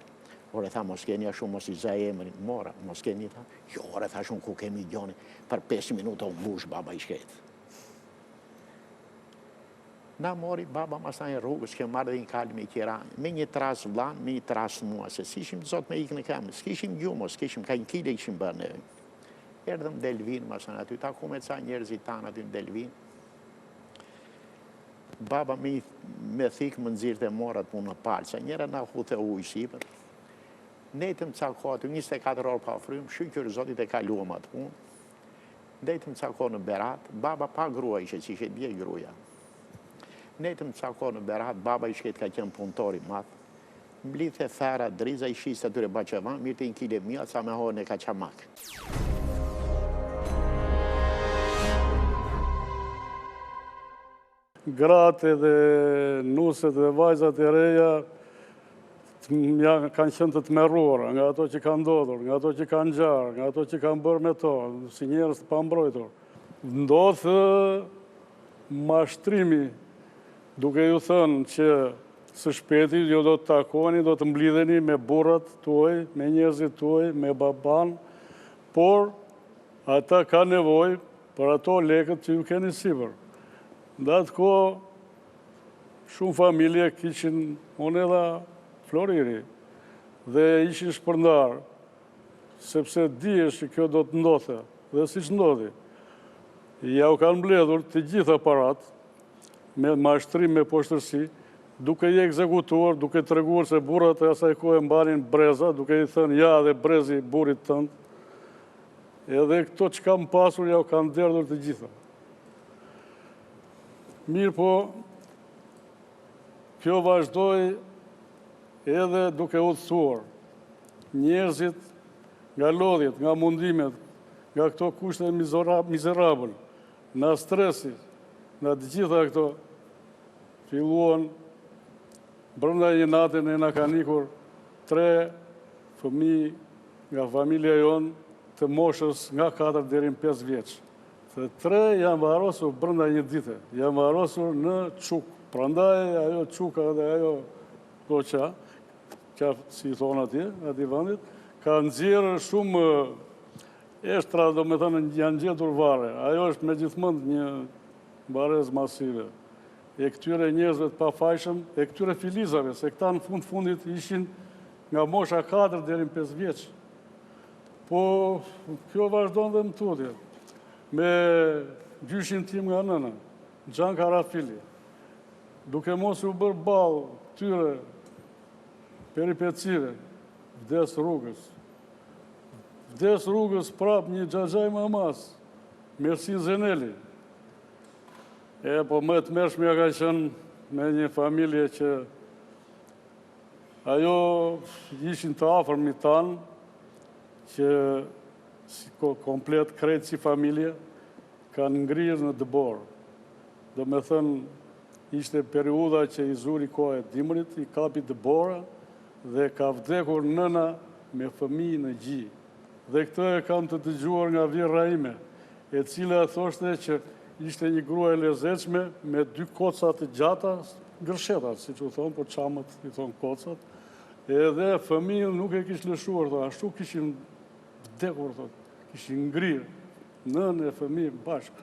Ore tha, mos keni a shumë, mos i za emrin. Mora, mos keni, tha. Jo, ore tha shumë ku kemi gjoni. Për 5 minuta unë bush baba i shketë. Na mori baba masaj në rrugës, ke marrë dhe një kalë me i tjera. Me një tras vlan, me një tras mua. Se si ishim zot me ikë në kamë. S'kishim gjumo, s'kishim ka një kile ishim bërë neve. Erdhëm Delvin, masaj aty. Ta ku me ca njerëzit tanë aty në Delvin. Baba me thikë më nëzirë të morat punë në palë, sa njëra na huthe ujë sipër. Netëm ca ko aty, 24 orë pa frymë, shqyqër zotit e kaluam atë punë. Netëm ca ko në Berat, baba pa grua ishe, që ishe dje gruja. Netëm ca ko në Berat, baba i shket ka qenë punëtori matë. Mblithe fera, driza i shiste atyre Baçevan, mirë të 1 kile mija, sa me hojnë e ka qamak. Gratë dhe nuset dhe vajzat e reja kanë qenë të tmerruara, nga ato që kanë ndodhur, nga ato që kanë gjarë, nga ato që kanë bërë me to, si njerëz të pambrojtur. Ndodhë mashtrimi, duke ju thënë që së shpeti ju do të takoni, do të mblidheni me burrat tuaj, me njerëzit tuaj, me baban, por ata ka nevojë për ato lekët që ju keni sipër. Në atë ko, shumë familje kishin, unë edhe Floriri, dhe ishin shpërndarë, sepse dihesh që kjo do të ndodhe, dhe si që ndodhi. Ja u kanë mbledhur të gjitha parat, me mashtrim, me poshtërsi, duke i ekzekutuar, duke të reguar se burrat e asaj kohë mbanin breza, duke i thënë ja dhe brezi burit tëndë, edhe këto që kam pasur ja u kanë derdhur të gjitha. Mirë po, kjo vazhdoj edhe duke udhësuar njerëzit nga lodhjet, nga mundimet, nga këto kushte mizerabël, nga stresi, nga të gjitha këto filluan brenda një natë ne na kanë ikur 3 fëmijë nga familja jonë të moshës nga 4 deri në 5 vjeç. Të 3 janë varrosur brenda një dite, janë varrosur në Çuk. Prandaj ajo Çuka dhe ajo Goqa, si thonë atje vendit, ka nxjerrë shumë eshtra, do me thënë, janë gjetur vare. Ajo është me gjithmonë një varez masive. E këtyre njerëzve të pafajshëm, e këtyre filizave, se këta në fundit ishin nga mosha 4 deri në 5 vjeç. Po, kjo vazhdon dhe më tutje. Me gjyshin tim nga nëna, Gjan Karafili, duke mos u bërë balë këtyre peripecive, vdes rrugës. Vdes rrugës prap një Xhaxhaj Mamas, Mersin Zeneli. Po më të mërshmja ka qenë me një familje që ajo ishin të afërmi tanë, që komplet krejtë si familje, kanë ngrirë në dëborë. Do me thënë, ishte periuda që i zuri kohë e dimrit, i kapi dëbora dhe ka vdekur nëna me fëmijë në gji. Dhe këtë e kam të dëgjuar nga vjerra ime, e cila thoshte që ishte një grua e lezetshme me 2 kocat të gjata, gërshetat, si që u thonë, po qamët i thonë kocat, edhe fëmijën nuk e kishë lëshuar, ashtu kishin vdekur, kishin ngrirë, nënë e fëmijën bashkë.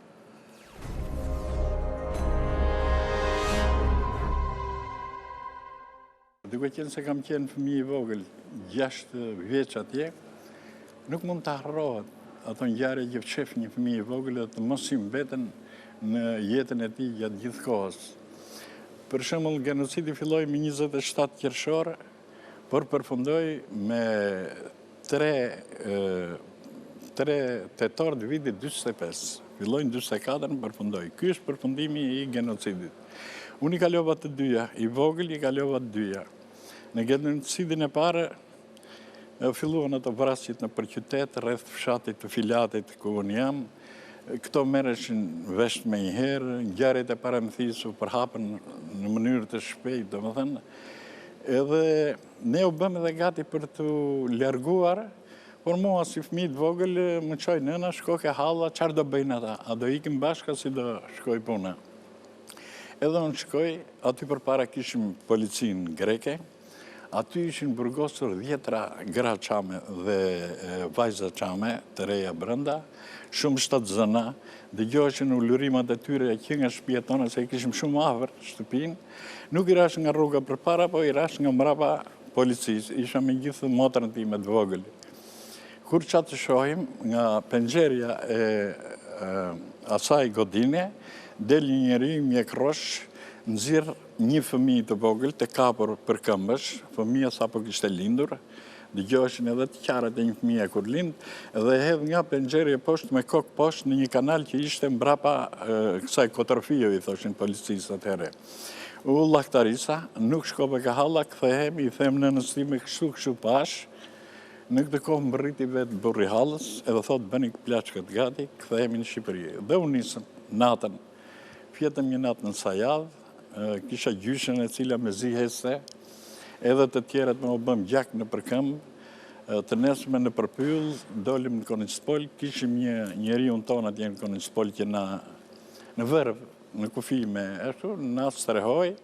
Duke qenë se kam qenë fëmijë i vogël 6 vjeç atje, nuk mund të harrohet ato ngjarje që shef një fëmijë i vogël dhe të mos i mbeten në jetën e tij gjatë gjithë kohës. Për shembull, genocidi filloi me 27 qershor, por përfundoi me 3 tetor të vitit 45. Filloi në 44, përfundoi. Ky është përfundimi i genocidit. Unë i kalova të dyja, i vogël i kalova të dyja. Në genocidin e parë, filluan ato vrasjet në përqytet, rreth fshatit të Filatit ku unë jam. Këto merreshin vesh me një herë, ngjarjet e paramëthisë u përhapën në mënyrë të shpejtë, domethënë. Edhe ne u bëm edhe gati për të larguar, por mua si fëmijë të vogël më çoi nëna, shko ke halla, çfarë do bëjnë ata? A do ikim bashkë si do shkoj puna? Edhe unë shkoj, aty përpara kishim policinë greke, aty ishin burgosur 10 gra çame dhe vajza çame të reja brenda, shumë shtatzëna, dëgjoheshin ulurimat e tyre që nga shtëpia tona, se kishim shumë afër shtëpinë, nuk i rash nga rruga përpara, po i rash nga mbrapa policisë, isha me gjithë motrën time të vogël. Kur çat të shohim nga penxherja e asaj godine, del një njeri mjekrosh, nxjerr një fëmijë të vogël të kapur për këmbësh, fëmia sapo kishte lindur, dëgjoheshin edhe të qarët e një fëmije kur lind, dhe hedh nga penxherja poshtë me kokë poshtë në një kanal që ishte mbrapa kësaj kotrofio, i thoshin policisë atëherë. U llaktarisa, nuk shkova ka halla, kthehem, i them nënës time kështu pash. Në këtë kohë më rriti vetë burri hallës, edhe thot bëni plaçkat gati, kthehemi në Shqipëri. Dhe unë nisëm natën, fjetëm një natë në Sajadh, kisha gjyshen e cila me zihese, edhe të tjerët me u bëm gjak në përkëmbë, të nesme në përpyll, dolim në Konjspol, kishim një njeriun tonë atje në Konjspol që në vërv, në kufi me ashtu, na strehoj,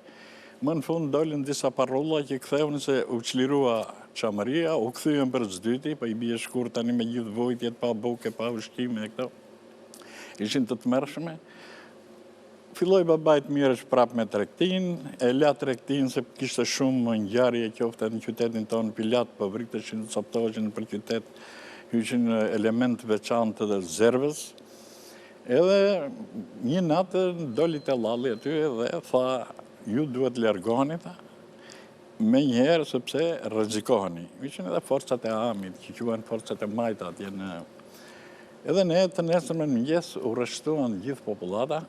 më në fund dolin disa parolla që kthehun se u çlirua çamëria, u kthyem për zdyti, po i bie shkurt tani me gjithë vojtjet, pa buke, pa ushqime e këto. Ishin të tmerrshme. Filloi babait mirësh prap me tregtin, e la tregtin se kishte shumë ngjarje qofte në qytetin tonë Pilat, po vriteshin, coptoheshin për qytet, hyshin element veçantë të zervës. Edhe një natë doli te lalli aty dhe tha, ju duhet largoheni, me njëherë sepse rrezikoheni. Ishin edhe forcat e amit, që quhen forcat e majta atje në. Edhe ne të nesërmen në mëngjes u rreshtuan gjithë popullata,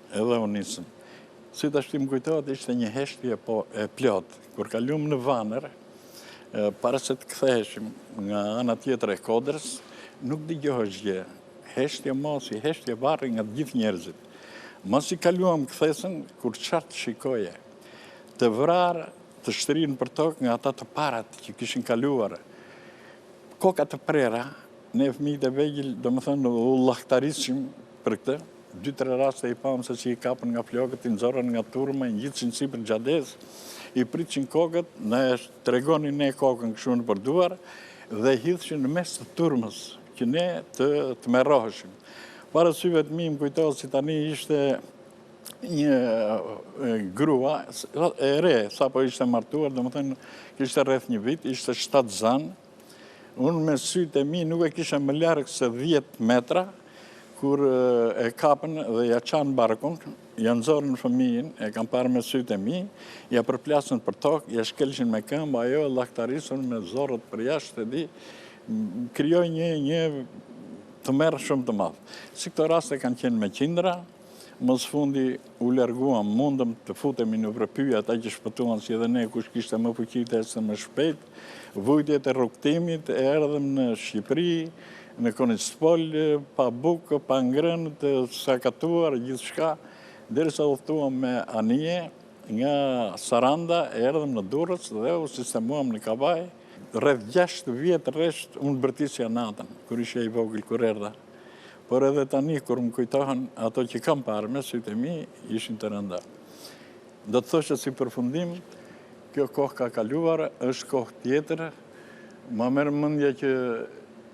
edhe u nisëm. Si tash më kujtohet, ishte një heshtje e plot, kur kalum në Vaner, para se të ktheheshim nga ana tjetër e Kodrës, nuk dëgjohesh gjë. Heshtje mosi, heshtje varri nga gjithë njerëzit. Mos i kaluam kthesën, kur çart shikoje, të vrarë të shtërinë për tokë nga ata të parat që kishin kaluar. Koka të prera, ne fëmijët e vegjël, domethënë u llahtarissim për këtë. 2-3 raste i pam se që i kapën nga flokët, i nxorën nga turma, i ngjitsin sipër xhades, i pritsin kokët, na tregonin ne kokën kështu në përduar dhe hidhshin në mes të turmës, që ne të merroheshim. Para syve të mi më kujtohet si tani ishte një grua e re, sa po ishte martuar, domethënë kishte rreth një vit, ishte 7 zanë. Unë me sytë e mi nuk e kisha më larg se 10 metra, kur e kapën dhe ja qanë barkun, ja nxorën fëmijën, e kam parë me sytë e mi, ja përplasën për tokë, ja shkelshin me këmbë, ajo e llahtarisën me zorët për jashtë, e di, krijoi një të merë shumë të madh. Si këto raste kanë qenë me qindra, më së fundi u larguam, mundëm të futemi në përpyje ata që shpëtuan si edhe ne, kush kishte më fuqi se më shpejt. Vujtjet e rrugtimit e erdhëm në Shqipëri, në Konispol, pa bukë, pa ngrënë, të sakatuar, gjithçka, derisa udhëtuam me anije nga Saranda, e erdhëm në Durrës dhe u sistemuam në Kavaj. Rreth 6 vjet rresht unë bërtisja natën, kur ishe i vogël kur erdha. Por edhe tani, kur më kujtohen ato që kam parë me sytë e mi, ishin të rënda. Do të thoshe si përfundim, kjo kohë ka kaluar, është kohë tjetër, ma merë mendja që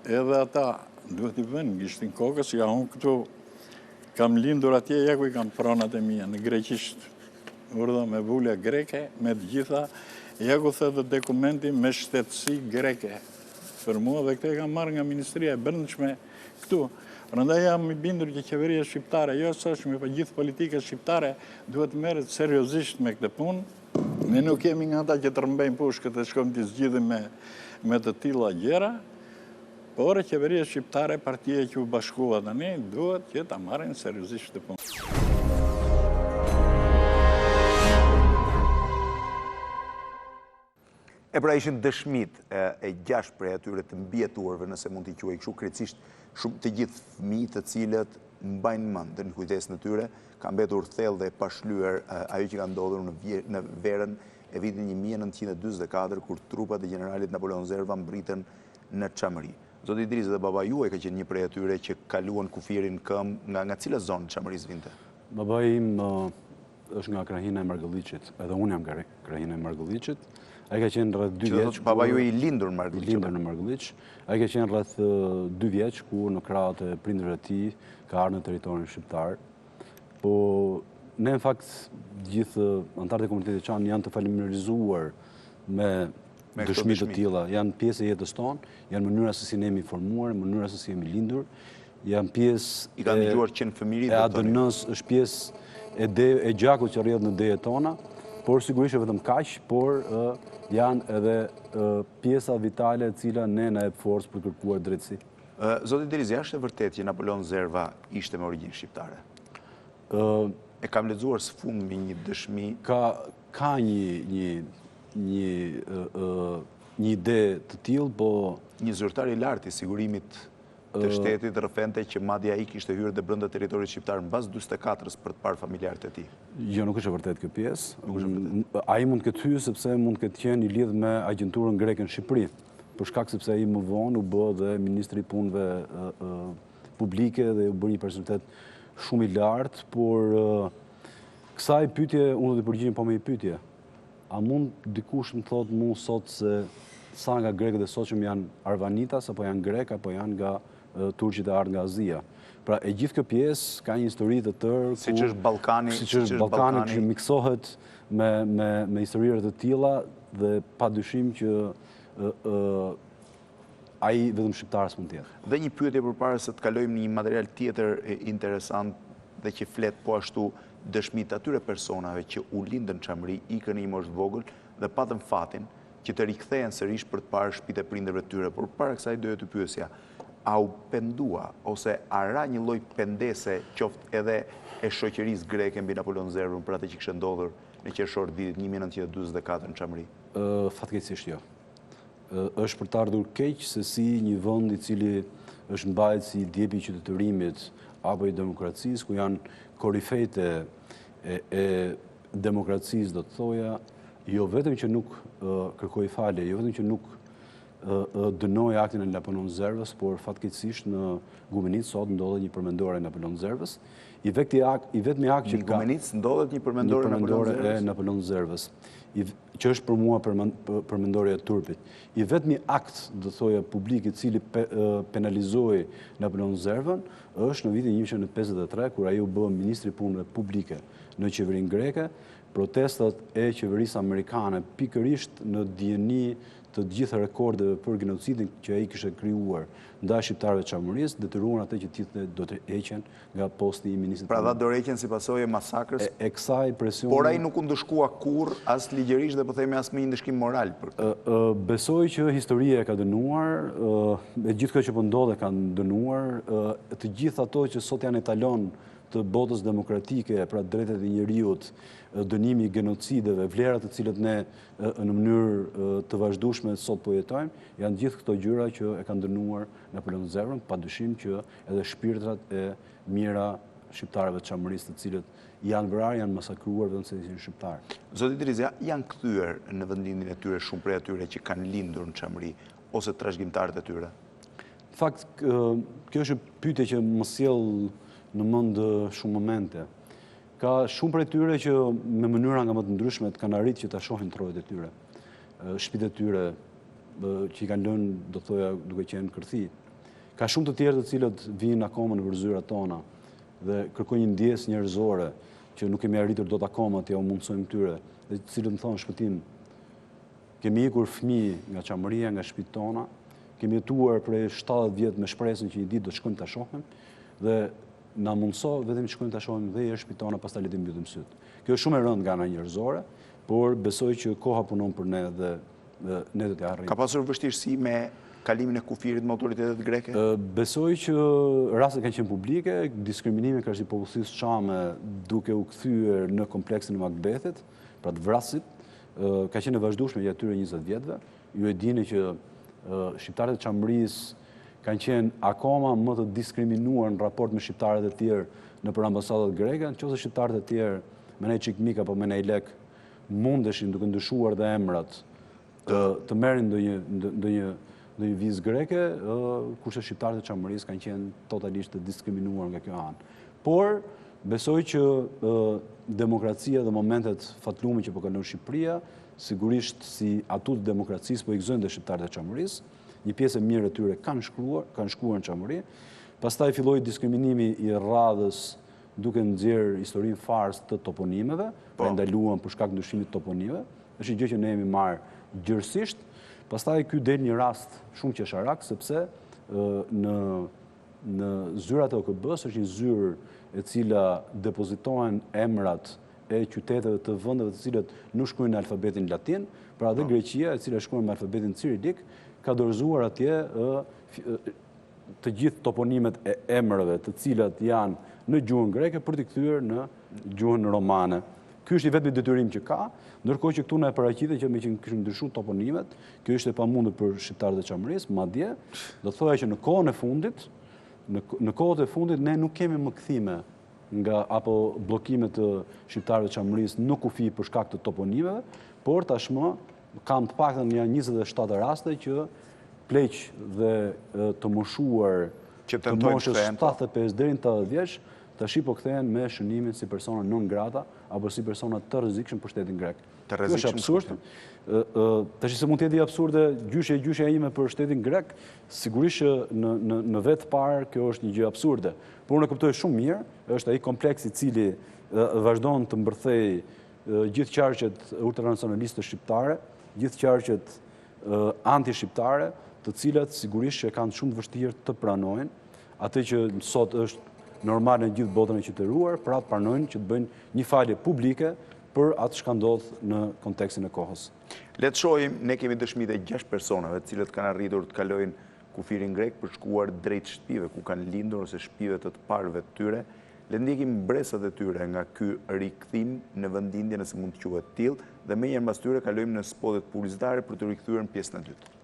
edhe ata duhet i vënë, gishtin kokës, ja unë këtu kam lindur atje, ja ku i kam pronat e mija, në greqisht, urdhë me vulja greke, me të gjitha, ja ku thë dhe dokumenti me shtetësi greke për mua, dhe këte e kam marrë nga Ministria e Brendshme këtu. Prandaj jam i bindur që qeveria shqiptare, jo sashme, pa gjithë politika shqiptare, duhet merret seriozisht me këtë punë. Ne nuk jemi nga ata që të rëmbejmë pushkët e shkojmë të zgjidhim me të tilla gjëra, por qeveria shqiptare, partia që u bashkua tani, duhet që ta marrin seriozisht këtë punë. E pra ishin dëshmit e 6 prej atyre të mbjetuarve, nëse mund t'i quaj kështu, krejtësisht shumë të gjithë fëmijë të cilët mbajnë mend në kujdesin e tyre, ka mbetur thellë dhe pashlyer ajo që ka ndodhur në verën e vitit 1944, kur trupat e generalit Napoleon Zerva mbritën në Çamëri. Zoti Idris, dhe baba juaj ka qenë një prej atyre që kaluan kufirin këmbë, nga cila zonë Çamërisë vinte? Baba im është nga Krahina e Margëlliçit, edhe unë jam nga Krahina e Margëlliçit. Ai ka qenë rreth 2 vjeç. Baba ju i lindur në Margëlliç. Lindur në Margëlliç. Ai ka qenë rreth 2 vjeç ku në krahët e prindërve të tij ka ardhur në territorin shqiptar. Po ne në fakt gjithë anëtarët e komunitetit çan janë të faleminderizuar me dëshmi të tilla. Janë pjesë e jetës tonë, janë mënyra se si ne jemi formuar, mënyra se si jemi lindur, janë pjesë i kanë dëgjuar qenë fëmijërit e ADN-s, është pjesë e gjakut që rrjedh në dejet tona. Por sigurisht vetëm kaq, por janë edhe pjesa vitale e cila ne na jep forcë për kërkuar drejtësi. Zoti Idris, është e vërtetë që Napoleon Zerva ishte me origjinë shqiptare? E kam lexuar së fundi me një dëshmi. Ka një ide të tillë, po një zyrtar i lartë i sigurimit të shtetit rrëfente që madje ai kishte hyrë dhe brenda territorit shqiptar mbas 44-s për të parë familjarët e tij. Jo, nuk është e vërtetë kjo pjesë. Ai mund të ketë hyrë sepse mund të ketë qenë i lidhur me agjenturën greke në Shqipëri, për shkak sepse ai më vonë u bë dhe ministri i punëve publike dhe u bë një personalitet shumë i lartë, por kësaj pyetje unë do të përgjigjem po me një pyetje. A mund dikush më thotë mua sot se sa nga grekët e sotshëm janë arvanitas, apo janë grek, apo janë nga turqit e ardhur nga Azia? Pra e gjithë kjo pjesë ka një histori të tërë, siç është Ballkani, që miksohet me historira të tilla dhe padyshim që ai vetëm shqiptarës mund të jetë. Dhe një pyetje përpara se të kalojmë në një material tjetër interesant dhe që flet po ashtu dëshmit atyre personave që u lindën në Çamëri, ikën në një moshë vogël dhe patën fatin që të rikthehen sërish për të parë shtëpitë e prindërve të tyre. Por para kësaj doja të pyesja, a u pendua ose a ra një lloj pendese qoftë edhe e shoqërisë greke mbi Napoleon Zervën për atë që kishte ndodhur në qershor vitit 1944 në Çamëri? Fatkeqësisht jo. Është për të ardhur keq se si një vend i cili është mbajtur si djepi i qytetërimit apo i demokracisë, ku janë korifejt e demokracisë, do të thoja, jo vetëm që nuk kërkoi falje, jo vetëm që nuk dënoi aktin e Napoleon Zervës, por fatkeqësisht në Gumenic sot ndodhet një përmendore e Napoleon Zervës. I vetmi akt që Në Gumenic ndodhet një përmendore e Napoleon Zervës, që është për mua përmendore e turpit. I vetmi akt, do thoja, publik i cili penalizoi Napoleon Zervën është në vitin 1953, kur ai u bë ministri i punëve publike në qeverinë greke, protestat e qeverisë amerikane pikërisht në dieni të gjitha rekordeve për genocidin që ai kishte krijuar ndaj shqiptarëve të Çamërisë, detyruan atë që të do të heqen nga posti i ministrit. Pra dha dorëheqjen si pasojë e masakrës. E kësaj presioni. Por ai nuk u ndëshkua kurrë as ligjërisht dhe po themi as me një ndëshkim moral për këtë. Besoj që historia e ka dënuar, e gjithë kjo që po ndodhe kanë dënuar, të gjithë ato që sot janë etalon të botës demokratike, pra drejtet e njeriut, dënimi i genocideve, vlerat të cilët ne në mënyrë të vazhdueshme sot po jetojmë, janë gjithë këto gjëra që e kanë dënuar Napoleon Zervën, padyshim që edhe shpirtrat e mira shqiptarëve të Çamërisë, të cilët janë vrarë, janë masakruar vetëm se ishin shqiptarë. Zoti Drizia, janë kthyer në vendlindjen e tyre shumë prej atyre që kanë lindur në Çamëri ose trashëgimtarët e tyre? Në fakt, kjo është pyetje që më sjell në mend shumë momente. Ka shumë prej tyre që me mënyra nga më të ndryshme kanë arritur që ta shohin trojet e tyre, shtëpitë e tyre që i kanë lënë, do thoja, duke qenë kërthi. Ka shumë të tjerë të cilët vinë akoma në zyrat tona dhe kërkojnë një ndjesë njerëzore që nuk kemi arritur dot akoma t'ja u mundsojmë tyre, dhe të cilët më thonë shpëtim. Kemi ikur fëmijë nga Çamëria, nga shtëpitë tona, kemi jetuar prej 70 vjet me shpresën që një ditë do të shkojmë ta shohim dhe na mundso vetëm të shkojmë ta shohim dhe shtëpitë tona, pastaj le të mbyllim syt. Kjo është shumë e rëndë nga ana njerëzore, por besoj që koha punon për ne dhe ne do t'i arrijmë. Ka pasur vështirësi me kalimin e kufirit me autoritetet greke? Besoj që rastet kanë qenë publike, diskriminimi kërsi popullsisë çame duke u kthyer në kompleksin e Macbethit, pra të vrasit, ka qenë e vazhdueshme gjatë atyre 20 vjetëve. Ju e dini që shqiptarët e Çamërisë kanë qenë akoma më të diskriminuar në raport me shqiptarët e tjerë në për ambasadat greke, nëse shqiptarët e tjerë me ne çikmik apo me ne lek mundeshin duke ndryshuar dhe emrat të merrin ndonjë vizë greke, kurse shqiptarët e Çamërisë kanë qenë totalisht të diskriminuar nga kjo anë. Por besoj që demokracia dhe momentet fatlume që po kalon Shqipëria, sigurisht si atut demokracisë po i gëzojnë dhe shqiptarët e Çamërisë. Një pjesë e mirë e tyre kanë shkuar në Çamëri. Pastaj filloi diskriminimi i radhës duke nxjerrë historinë fars të toponimeve, pra ndaluan për shkak të ndryshimit të toponimeve. Është një gjë që ne jemi marrë gjërësisht. Pastaj ky del një rast shumë qesharak, sepse në zyrat e OKB-s është një zyrë e cila depozitohen emrat e qyteteve të vendeve të cilët nuk shkruajnë në alfabetin latin, pra dhe Greqia, e cila shkruan me alfabetin cirilik, ka dorëzuar atje të gjithë toponimet e emrave të cilat janë në gjuhën greke për t'i kthyer në gjuhën romane. Ky është i vetmi detyrim që ka, ndërkohë që këtu na e paraqitet që me që kishin ndryshuar toponimet, kjo është e pamundur për shqiptarët e Çamërisë, madje do thoya që në kohën e fundit ne nuk kemi më kthime nga apo bllokime të shqiptarëve të Çamërisë në kufi për shkak të toponimeve, por tashmë kam të paktën janë 27 raste që pleq dhe të moshuar të moshës 75 deri në 80 vjeç, tash po kthehen me shënimin si persona non grata apo si persona të rrezikshëm për shtetin grek. Të rrezikshëm absurd. Tash se mund të jetë absurde gjyshja ime për shtetin grek, sigurisht që në vetë parë kjo është një gjë absurde. Por unë e kuptoj shumë mirë, është ai kompleks i cili vazhdon të mbërthejë gjithë qarqet ultranacionaliste shqiptare, gjithë qarqet anti-shqiptare, të cilat sigurisht që kanë shumë të vështirë të pranojnë atë që sot është normal në gjithë botën e qytetëruar, pra të pranojnë që të bëjnë një falje publike për atë që ka ndodhur në kontekstin e kohës. Le të shohim, ne kemi dëshmitë e 6 personave të cilët kanë arritur të kalojnë kufirin grek për shkuar drejt shtëpive ku kanë lindur ose shtëpive të parëve të tyre. Le të ndjekim mbresat e tyre nga ky rikthim në vendindje nëse mund të quhet tillë dhe menjëherë mbas tyre kalojmë në spotet publicitare për të rikthyer në pjesën e dytë.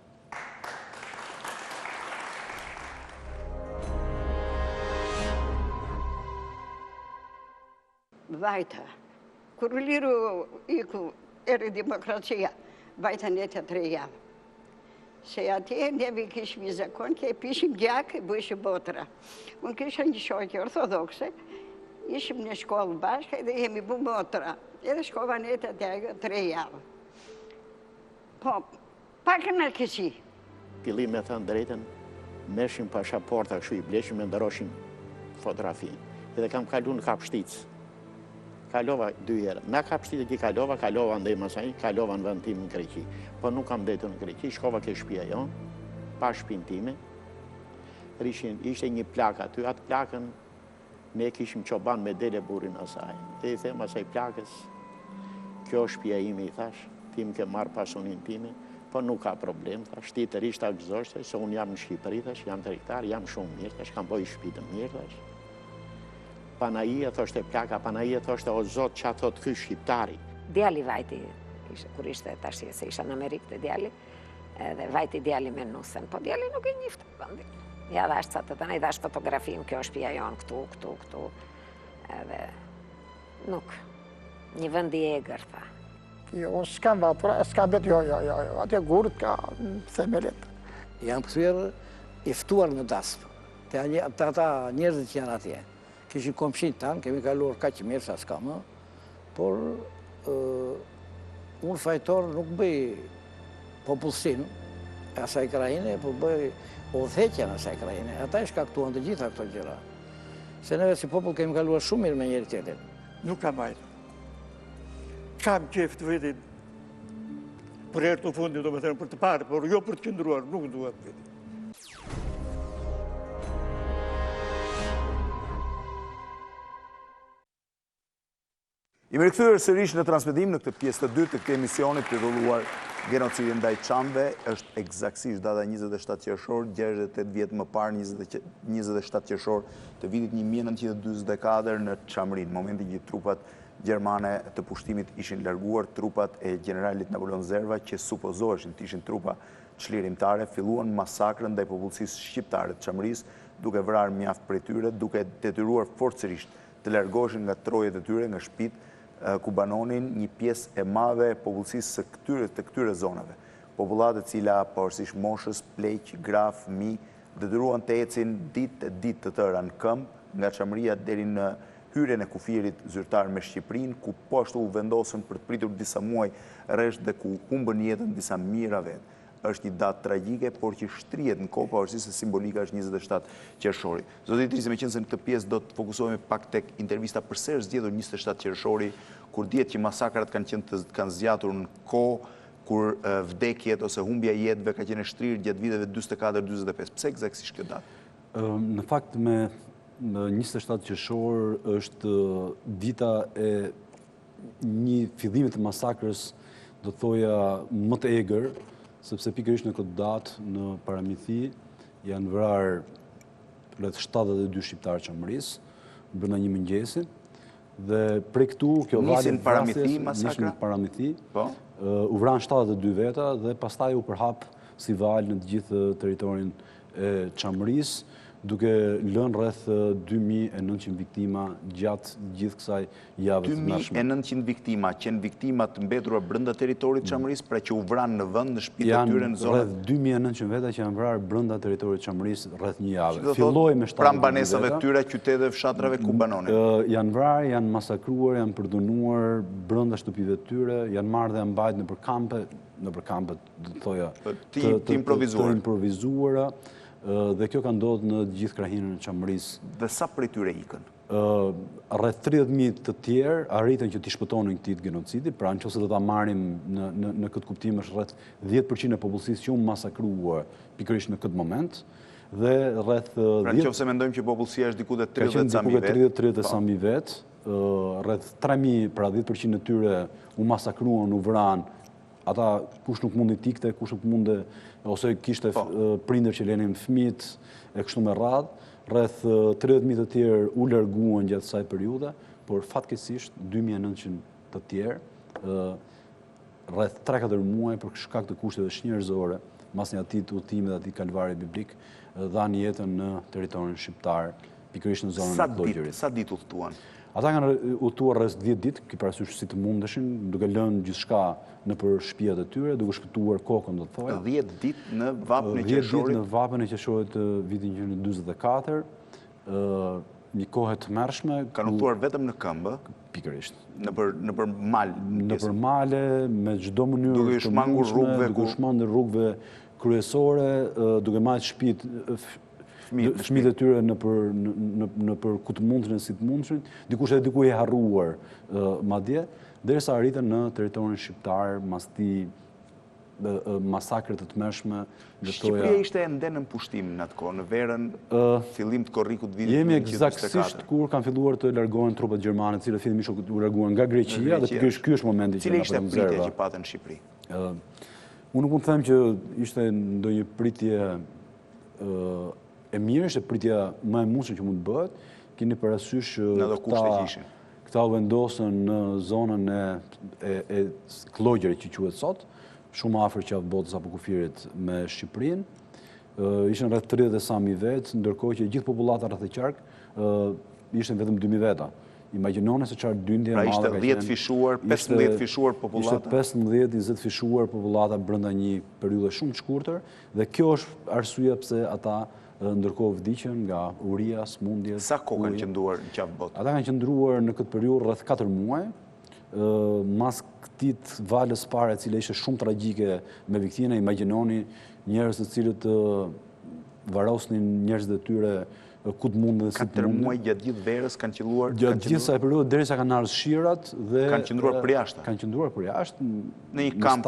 Vajta, kur liru iku eri demokracia, vajtën e të 3 javë. Se atje neve kishim një zakon, që pishim gjak, bëjshim botra. Unë kisha një shoqë ortodokse, ishim në shkollë bashkë edhe jemi bu botra. Edhe shkova në të ajo 3 javë. Po, pak në kësi. Fillim me thënë drejten, meshim pashaporta kështu i bleshim e ndëroshim fotografi. Edhe kam kalu në Kapshticë. Kalova 2 herë. Nga Kapshticë ki kalova ndaj masaj, kalova në vend tim në Greqi. Po nuk kam detur në Greqi, shkova ke shtëpia jonë, pa shtëpinë time. Ishte një plak aty, atë plakën ne kishim çoban me dele burrin asaj. Dhe i them asaj plakës, kjo është shtëpia ime, i thash, ti më ke marrë pasunin time, po nuk ka problem, thash, ti të rish ta gëzoshte, se unë jam në Shqipëri, thash, jam tregtar, jam shumë mirë, thash, kam bëj shtëpi të mirë, thash. Panaia, thoshte plaka, Panaia, thoshte, o Zot, që thot ky shqiptari. Djali vajti, kur ishte tash se isha në Amerikë të djali, edhe vajti djali me nusen, po djali nuk e njifte vendin. Ja dhash ca të të nej, dhash fotografim, kjo është shtëpia jonë, këtu, edhe nuk, një vend i egër, tha. Jo, s'kam vatura, s'ka bet, jo, atje gurët ka themelet. Jam këthyër i ftuar në daspë, të ata njerëzit që janë atje. Kishin komshin tanë, kemi kaluar ka që mirë sa s'kam, por unë fajtor nuk bëj popullsin e asaj krajine, por bëj udhëheqjen e asaj krajine. Ata i shkaktuan të gjitha këto gjëra. Se neve si popull kemi kaluar shumë mirë me njëri tjetrin. Nuk kam ajtë. Kam qef të vetin për herë të fundit, do me thënë për të parë, por jo për të qëndruar, nuk duhet të vetin. Jemi rikthyer sërish në transmetim në këtë pjesë të dytë të këtij emisioni titulluar Genocidi ndaj çamëve. Është eksaktësisht data 27 qershor, 68 vjet më parë, 27 qershor të vitit 1944 në Çamërinë, momenti që trupat gjermane të pushtimit ishin larguar, trupat e generalit Napoleon Zerva, që supozoheshin të ishin trupa çlirimtare, filluan masakrën ndaj popullsisë shqiptare të Çamërisë, duke vrarë mjaft prej tyre, duke detyruar forcërisht të largoheshin nga trojet e tyre, nga shtëpitë ku banonin një pjesë e madhe e popullsisë të këtyre zonave. Popullat e cila pavarësisht moshës, pleq, gra, fëmijë, detyruan të ecin ditë të tëra në këmbë nga Çamëria deri në hyrjen e kufirit zyrtar me Shqipërinë, ku po ashtu u vendosën për të pritur disa muaj rresht dhe ku humbën jetën disa mijëra vetë. Është një datë tragjike, por që shtrihet në kohë, pavarësisht se simbolika është 27 qershori. Zoti Idrisi, meqense se në këtë pjesë do të fokusohemi pak tek intervista pse është zgjedhur 27 qershori, kur dihet që masakrat kanë zgjatur në kohë kur vdekjet ose humbja e jetëve ka qenë shtrirë gjatë viteve 44-45. Pse eksaktësisht kjo datë? Në fakt me 27 qershor është dita e një fillimit të masakrës, do thoja më të egër, sepse pikërisht në këtë datë në Paramithi janë vrarë rreth 72 shqiptarë Çamërisë brenda një mëngjesi dhe prej këtu kjo valë nisin Paramithi masakra? Paramithi, po? U vranë 72 veta dhe pastaj u përhap si valë në të gjithë territorin e Çamërisë, duke lënë rreth 2.900 viktima gjatë gjithë kësaj jave të mëshme. 2.900 viktima, qenë viktima të mbetura brenda territorit të Çamërisë, pra që u vranë në vend në shtëpitë e tyre në zonat. Rreth 2.900 veta që janë vrarë brenda territorit të Çamërisë rreth një jave. Filloi me 72 pranë banesave të tyre, qyteteve, fshatrave ku banonin. Janë vrarë, janë masakruar, janë përdhunuar brenda shtëpive të tyre, janë marrë dhe mbajtur nëpër kampe, do të thoja të improvisuara. Dhe kjo ka ndodhur në gjithë krahinën e Çamërisë. Dhe sa prej tyre ikën? Rreth 30.000 të tjerë arritën që t'i shpëtonin këtij genocidi, pra nëse do ta marrim në këtë kuptim është rreth 10% e popullsisë që u masakruar pikërisht në këtë moment dhe rreth pra nëse mendojmë që popullsia është diku te 30 sa mijë vet, rreth 3.000, pra 10% e tyre u masakruan, u vranë. Ata kush nuk mundi tikte, kush nuk mundi, ose kishte prindër që lenin fëmijët e kështu me radhë, rreth 30.000 të tjerë u larguan gjatë kësaj periudhe, por fatkeqësisht 2.900 të tjerë rreth 3-4 muaj për shkak të kushteve shnjërzore, mbas një atij udhëtimi dhe atij kalvari biblik, dhanë jetën në territorin shqiptar, pikërisht në zonën e Llogjerit. Sa ditë udhëtuan? Ata kanë udhëtuar rreth 10 ditë, ki parasysh si të mundeshin, duke lënë gjithçka nëpër shtëpiat e tyre, duke shpëtuar kokën, do të thoya. 10 ditë në vapën e 10 ditë qershorit. në vapën e qershorit të vitit 1944, një kohë të tmerrshme. Kanë udhëtuar vetëm në këmbë, pikërisht. Nëpër mal. Nëpër male, me çdo mënyrë duke shmangur rrugëve, duke shmangur rrugëve kryesore, duke marrë shtëpitë fëmijët e tyre nëpër ku të mundshën e si të mundshën, dikush edhe diku e harruar madje, derisa arritën në territorin shqiptar mas këtij masakre të tmerrshme. Shqipëria ishte ende në pushtim në atë kohë, në verën fillim të korrikut vitit 1924. Jemi eksaktësisht kur kanë filluar të largohen trupat gjermane, të cilët fillimisht u larguan nga Greqia, dhe pikërisht ky është momenti që cila ishte pritja që patën në Shqipëri. Unë nuk mund të them që ishte ndonjë pritje e mirë, ishte pritja më e mundshme që mund të bëhet. Keni parasysh këta u vendosën në zonën e Klogjerit që quhet sot, shumë afër qafë botës apo kufirit me Shqipërinë. Ishin rreth 30 e sa mijë vetë, ndërkohë që gjithë popullata rreth e qark ishin vetëm 2000 veta. Imagjinoni se çfarë dyndje e madhe ka qenë. Ishte 10 fishuar, 15 fishuar popullata. Ishte 15-20 fishuar popullata brenda një periudhe shumë të shkurtër, dhe kjo është arsyeja pse ata ndërkohë vdiqën nga uria, smundjet. Sa kohë kanë qëndruar në qafë botë? Ata kanë qëndruar në këtë periudhë rreth 4 muaj, mas këtit valës pare, e cila ishte shumë tragjike me viktimë. Imagjinoni njerëz të cilët varrosnin njerëzit e tyre ku të mundën dhe si të 4 muaj gjatë gjithë verës kanë qelluar. Gjatë gjithë kësaj periudhe derisa kanë ardhur shirat dhe kanë qëndruar përjashtë. Kanë qëndruar përjashtë në një kamp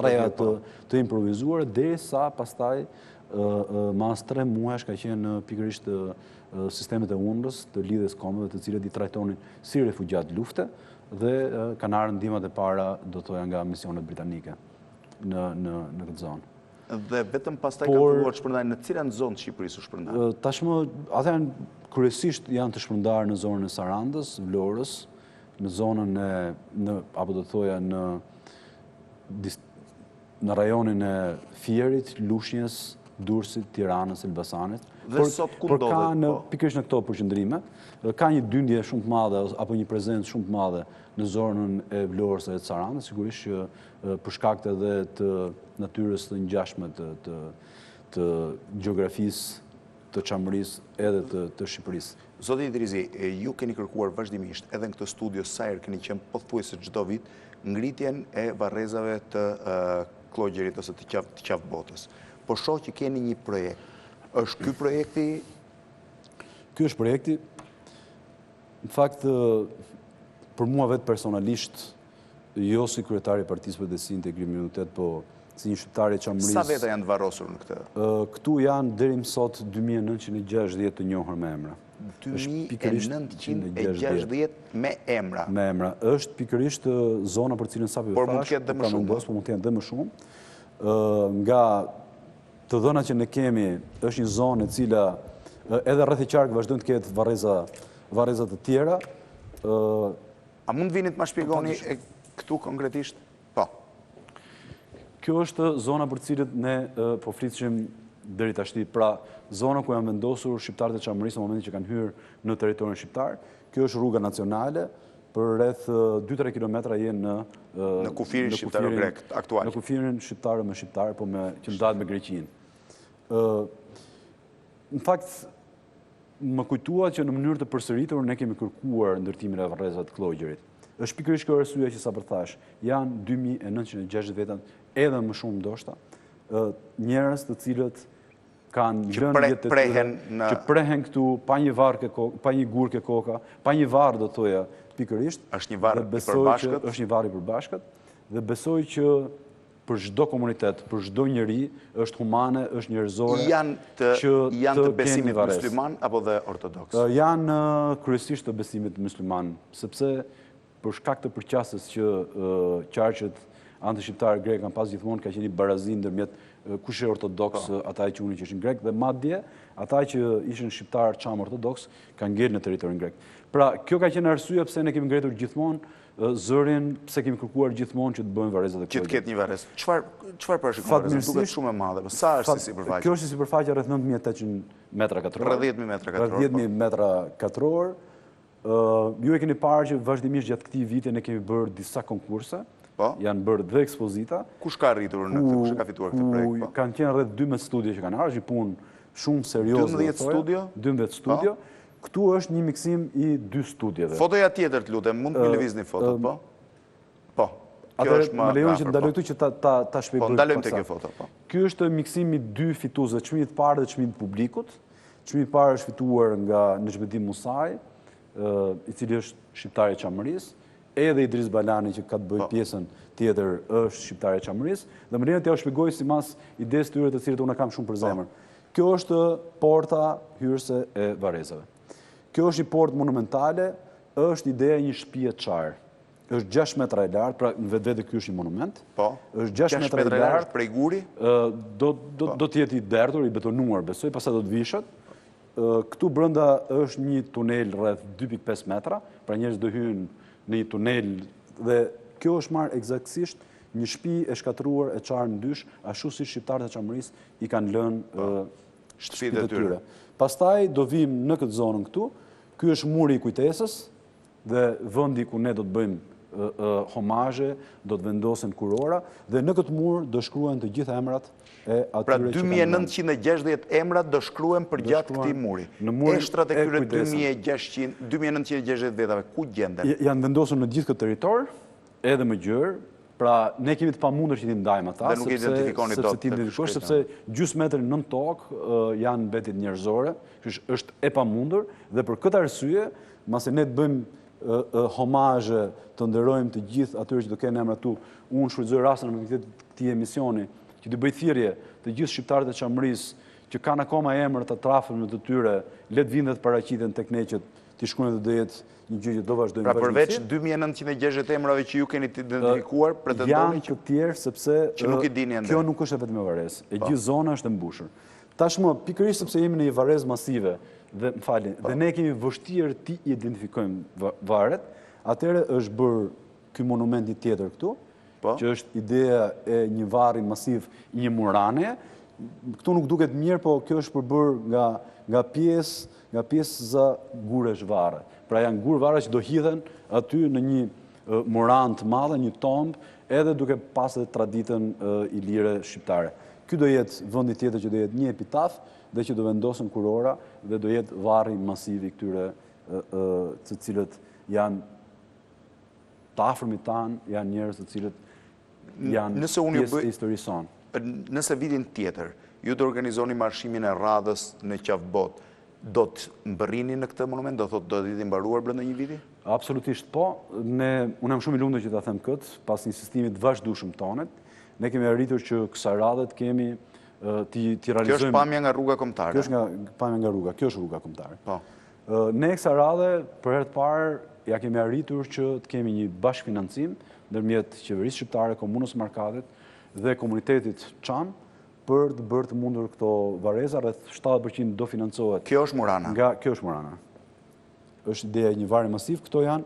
të improvisuar, derisa pastaj mas 3 muajsh ka qenë pikërisht sistemet e UNRWA-s të lidhjes kombëve, të cilët i trajtonin si refugjat lufte, dhe kanë ardhur ndihmat e para, do thoya, nga misionet britanike në këtë zonë. Dhe vetëm pastaj kanë filluar të shpërndajnë në cilën zonë të Shqipërisë u shpërndajnë? Tashmë ata kryesisht janë të shpërndarë në zonën e Sarandës, Vlorës, në zonën apo do thoya në rajonin e Fierit, Lushnjës, Durrësit, Tiranës, Elbasanit. Dhe sot ku ndodhet? Pikërisht në këto përqendrime, ka një dyndje shumë të madhe apo një prezencë shumë të madhe në zonën e Vlorës dhe të Sarandës, sigurisht që për shkak edhe të natyrës të ngjashme të gjeografisë, të çamërisë edhe të Shqipërisë. Zoti Idrizi, ju keni kërkuar vazhdimisht edhe në këtë studio sa herë keni qenë pothuajse çdo vit ngritjen e varrezave të Klogjerit ose të qafë botës. Po shoh që keni një projekt. Është ky projekti? Ky është projekti. Në fakt, për mua vetë personalisht, jo si kryetari i Partisë për Besinë të Integritet, po si një shqiptar i çamërisë. Sa veta janë të varrosur në këtë? Këtu janë deri më sot 2960 të njohur me emra. 2960 me emra. Me emra. Është pikërisht zona për cilën sapo ju thash. Por mund të ketë dhe më shumë. Po mund të ketë dhe më shumë. Nga të dhënat që ne kemi, është një zonë e cila edhe rreth e qark vazhdojnë të ketë varreza të tjera. A mund vini të ma shpjegoni këtu konkretisht? Po. Kjo është zona për cilët ne po flisnim deri tashti, pra zona ku janë vendosur shqiptarët e çamërisë në momentin që kanë hyrë në territorin shqiptar. Kjo është rruga nacionale, për rreth 2-3 kilometra jenë në kufirin shqiptaro-grek aktual. Në kufirin shqiptar me shqiptar, po që ndahet me Greqinë. Në fakt, më kujtua që në mënyrë të përsëritur ne kemi kërkuar ndërtimin e varrezave të Klogjerit. Është pikërisht kjo arsye që sapo thash, janë 2960 veta, edhe më shumë ndoshta, njerëz të cilët kanë lënë jetën e tyre, që prehen këtu pa një varr pa një gurë koka, pa një varr, do thoya pikërisht. Është një varr i përbashkët. Është një varr i përbashkët, dhe besoj që për çdo komunitet, për çdo njeri, është humane, është njerëzore. Janë të besimit musliman apo dhe ortodoks? Janë kryesisht të besimit musliman, sepse për shkak të përqasjes që qarqet anti-shqiptar grek kanë pas gjithmonë, ka qenë një barazi ndërmjet kush është ortodoks, ata që unë që ishin grek, dhe madje ata që ishin shqiptar çam ortodoks kanë ngel në territorin grek. Pra, kjo ka qenë arsyeja pse ne kemi ngretur gjithmonë zërin, pse kemi kërkuar gjithmonë që të bëjmë varrezat e Klogjerit. Që të ketë një varrezë. Çfarë përshikon varrezën? Duket shumë e madhe. Sa është si sipërfaqe? Kjo është sipërfaqe rreth 9800 metra katror. Rreth 10000 metra katror. Rreth 10000 metra katror. Ju e keni parë që vazhdimisht gjatë këtij viti ne kemi bërë disa konkurse, janë bërë dhe ekspozita. Kush ka arritur në këtë, kush ka fituar këtë projekt? Kanë qenë rreth 12 studio që kanë ardhur, është një punë shumë serioze. 12 studio? 12 studio. Këtu është një miksim i 2 studieve. Fotoja tjetër, të lutem, mund të më lëvizni fotot, po? Po. Kjo është më lejon që ndaloj këtu që ta shpjegoj. Po, ndalojmë te kjo foto, po. Ky është miksimi i 2 fituesve, çmimi i parë dhe çmimi i publikut. Çmimi i parë është fituar nga Nexhmedin Musai, i cili është shqiptar i Çamërisë, edhe Idris Balani që ka të bëjë pjesën tjetër është shqiptar i Çamërisë, dhe më lejoni t'ja shpjegoj sipas idesë tyre të cilët unë kam shumë për zemër. Kjo është porta hyrëse e Varrezave. Kjo është një portë monumentale, është ideja e një shtëpie çar. Është 6 metra e lartë, pra në vetvete ky është një monument. Po. Është 6 metra e lartë prej guri. Do të jetë i dertur, i betonuar, besoj, pastaj do të vishet. Këtu brenda është një tunel rreth 2.5 metra, pra njerëzit do hyjnë në një tunel dhe kjo është marrë eksaktësisht një shtëpi e shkatëruar e çarë në dysh, ashtu si shqiptarët e Çamërisë i kanë lënë shtëpitë e tyre. Pastaj do vim në këtë zonën këtu. Ky është muri i kujtesës dhe vendi ku ne do të bëjmë homazhe, do të vendosen kurora dhe në këtë mur do shkruhen të gjitha emrat e atyre pra që 2960 emrat do shkruhen për gjatë këtij muri. Eshtrat e këtyre 2960 vetave ku gjenden? Janë vendosur në gjithë këtë territor, edhe më gjërë. Pra, ne kemi të pamundur që t'i ndajmë ata, dhe nuk identifikoni dot, sepse gjysmë metri nën tokë janë mbetit njerëzore, që është e pamundur, dhe për këtë arsye, mase ne të bëjmë homazhe, të nderojmë të gjithë atyre që do kenë emra tu, unë shfrytëzoj rastin në këtij emisioni, që të bëj thirrje të gjithë shqiptarët e Çamërisë që kanë akoma emra të trafëlme të tyre, le të vinë dhe të paraqiten tek ne që t'i shkruajnë dhe do jetë një gjë që do vazhdojmë. Pra përveç 2960 emrave që ju keni të identifikuar, pretendoni janë të tjerë sepse që nuk i dini ende. Kjo nuk është vetëm e Varrezë, e gjithë zona është e mbushur. Tashmë, pikërisht sepse jemi në një Varrezë masive dhe më falni, dhe ne kemi vështirë ti identifikojmë varet, atëherë është bërë ky monumenti tjetër këtu, që është ideja e një varri masiv i një murane. Këtu nuk duket mirë, po kjo është përbërë nga pjesë guresh varre. Pra janë gurë varre që do hidhen aty në një muran të madhe, një tombë, edhe duke pas edhe traditën ilire shqiptare. Ky do jetë vendi tjetër që do jetë një epitaf dhe që do vendosen kurora dhe do jetë varri masiv i këtyre të cilët janë të afërmit tanë, janë njerëz të cilët janë pjesë e historisë sonë. Nëse vitin tjetër, ju të organizoni marshimin e radhës në Qafbot, do të mbërrini në këtë monument, do thotë do të jetë mbaruar brenda një viti? Absolutisht po. Unë jam shumë i lumtur që ta them këtë, pas insistimit vazhdueshëm tonet. Ne kemi arritur që kësaj radhe të kemi ti realizojmë. Kjo është pamja nga rruga kombëtare. Kjo është pamja nga rruga, kjo është rruga kombëtare. Po. Ne kësaj radhe për herë të parë ja kemi arritur që të kemi një bashkëfinancim ndërmjet qeverisë shqiptare, komunës Markatit dhe komunitetit Çam për të bërë të mundur këto varreza, rreth 70% do financohet. Kjo është Murana? Kjo është Murana. Është ideja një varri masiv, këto janë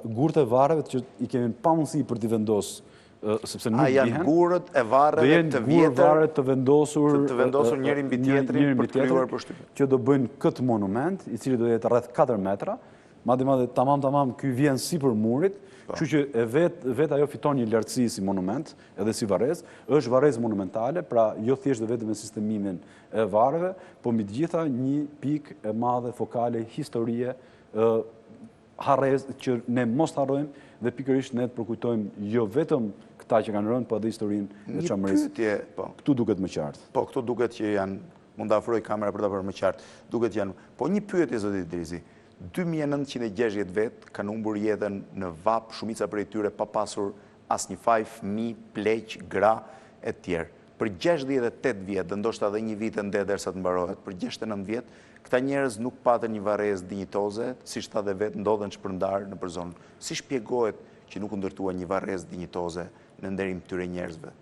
gurët e varreve që i kemi pamundësi për t'i vendosë, sepse nuk dihen. A janë gurët e varreve të vjetër? Varre të vendosur njëri mbi tjetrin për të krijuar përshtypje. Që do bëjnë këtë monument, i cili do jetë rreth 4 metra, madje tamam ky vjen sipër murit. Kështu që e vet ajo fiton një lartësi si monument, edhe si varrezë, është varrezë monumentale, pra jo thjesht vetëm me sistemimin e varreve, po mbi të gjitha një pikë e madhe fokale historie, harrezë që ne mos harrojmë dhe pikërisht ne të përkujtojmë jo vetëm këta që kanë rënë, po edhe historinë e Çamërisë. Këtu duket më qartë. Po, këtu duket që janë, mund ta afroj kamera për ta bërë më qartë, duket janë. Po një pyetje zoti Idrisi. 2960 vetë kanë humbur jetën në vap, shumica prej tyre pa pasur asnjë faj, fëmijë, pleq, gra e tjerë. Për 68 vjet, dhe ndoshta edhe një vit ende derisa të mbarohet, për 69 vjet, këta njerëz nuk patën një varrezë dinjitoze, siç tha dhe vetë ndodhen shpërndar në zonën. Si shpjegohet që nuk u ndërtua një varrezë dinjitoze në nderim të këtyre njerëzve,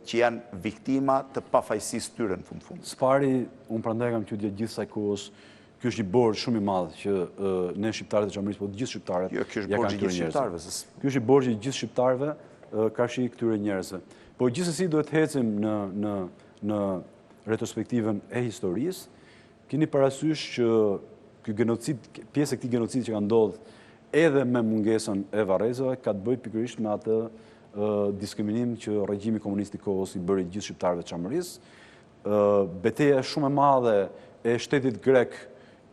që janë viktima të pafajësisë tyre në fund? Spari, unë prandaj kam qenë gjithë kësaj kohës. Ky është një borxh shumë i madh që ne shqiptarët e Çamërisë, po të gjithë shqiptarët. Jo, ky është borxhi i gjithë shqiptarëve. Ky është i borxhi i gjithë shqiptarëve karshi këtyre njerëzve. Po gjithsesi duhet të ecim në retrospektivën e historisë. Keni parasysh që ky genocid, pjesë e këtij genocidi që ka ndodhur edhe me mungesën e varrezave ka të bëjë pikërisht me atë diskriminim që regjimi komunist i kohës i bëri gjithë shqiptarëve të Çamërisë. Betejë shumë e madhe e shtetit grek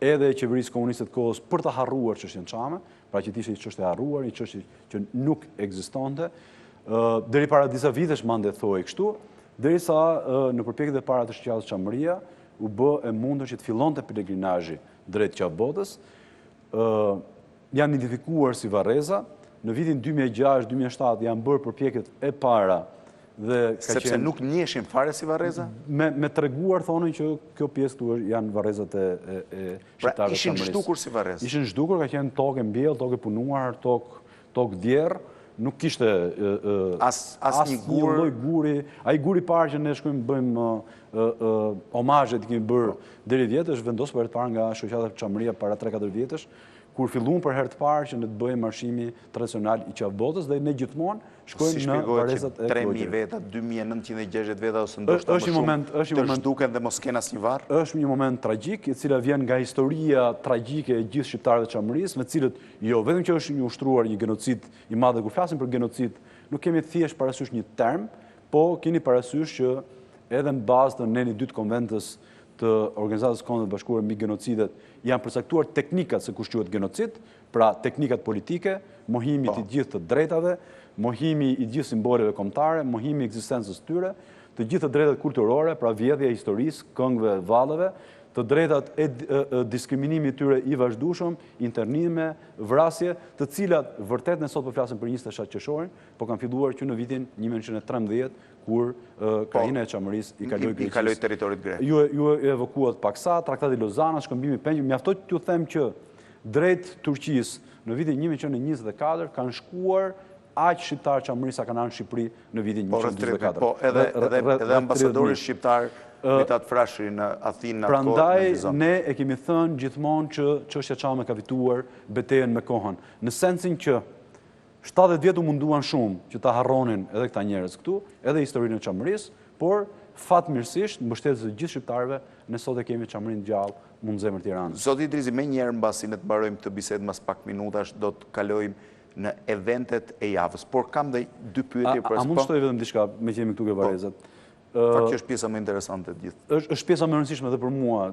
edhe e qeverisë komuniste të kohës për të harruar çështjen Çame, pra që ishte një çështje e harruar, një çështje që nuk ekzistonte. Deri para disa vitesh mande thoi kështu, derisa në përpjekjet e para të shqiptarëve Çamëria u bë e mundur që të fillonte pelegrinazhi drejt qafbotës. Janë identifikuar si varreza. Në vitin 2006-2007 janë bërë përpjekjet e para dhe sepse nuk njiheshin fare si varreza? Me treguar thonin që kjo pjesë këtu janë varrezat e shqiptarëve të Çamërisë. Ishin zhdukur si varrezë? Ishin zhdukur, ka qenë tokë e mbjellë, tokë e punuar, tokë djerë, nuk kishte asnjë lloj guri. Ai guri i parë që ne shkojmë bëjmë omazhe të kemi bërë deri vjet është vendosur për të parë nga shoqata Çamëria para 3-4 vjetësh, kur filluam për herë të parë që ne të bëjmë marshimi tradicional i qafbotës dhe ne gjithmonë shkojmë në varrezat e 3000 veta, 2960 veta ose ndoshta më shumë të zhduken dhe mos kenë asnjë varr. Është një moment tragjik, i cila vjen nga historia tragjike e gjithë shqiptarëve të Çamërisë, me cilët jo vetëm që është një ushtruar një genocid i madh, kur flasim për genocid, nuk kemi thjesht parasysh një term, po keni parasysh që edhe në bazë të neni 2 konventës të Organizatës Kombëtare të Bashkuara mbi genocidet janë përcaktuar teknikat se kush quhet genocid, pra teknikat politike, mohimi i gjithë të drejtave, mohimi i gjithë simboleve kombëtare, mohimi i ekzistencës tyre, të gjithë të drejtat kulturore, pra vjedhja e historisë, këngëve, valleve, të drejtat e diskriminimit tyre i vazhdueshëm, internime, vrasje, të cilat vërtet ne sot po flasim për 27 qershorin, po kanë filluar që në vitin 1913 kur krajina e Çamërisë i kaloi territorit grek. Ju evokuat paksa, Traktati Lozana, shkëmbimi i Pengjë, mjaftot t'ju them që drejt Turqisë në vitin 1924 kanë shkuar aq shqiptarë Çamërisë sa kanë ardhur në Shqipëri në vitin 1924. Po, edhe ambasadori shqiptar Mitat Frashëri në Athinë atë kohë. Prandaj ne e kemi thënë gjithmonë që çështja Çame ka fituar betejën me kohën, në sensin që 70 vjet u munduan shumë që ta harronin edhe këta njerëz këtu, edhe historinë e Çamërisë, por fatmirësisht mbështetës të gjithë shqiptarëve ne sot e kemi Çamërinë gjallë mund zemër Tiranës. Zoti Idrizi, më njëherë mbasi ne të mbarojmë këtë bisedë mas pak minutash, do të kalojmë në eventet e javës, por kam dhe 2 pyetje për A mund shtoj vetëm diçka me që jemi këtu ke varrezat? Kjo është pjesa më interesante të gjithë. Është pjesa më e rëndësishme edhe për mua,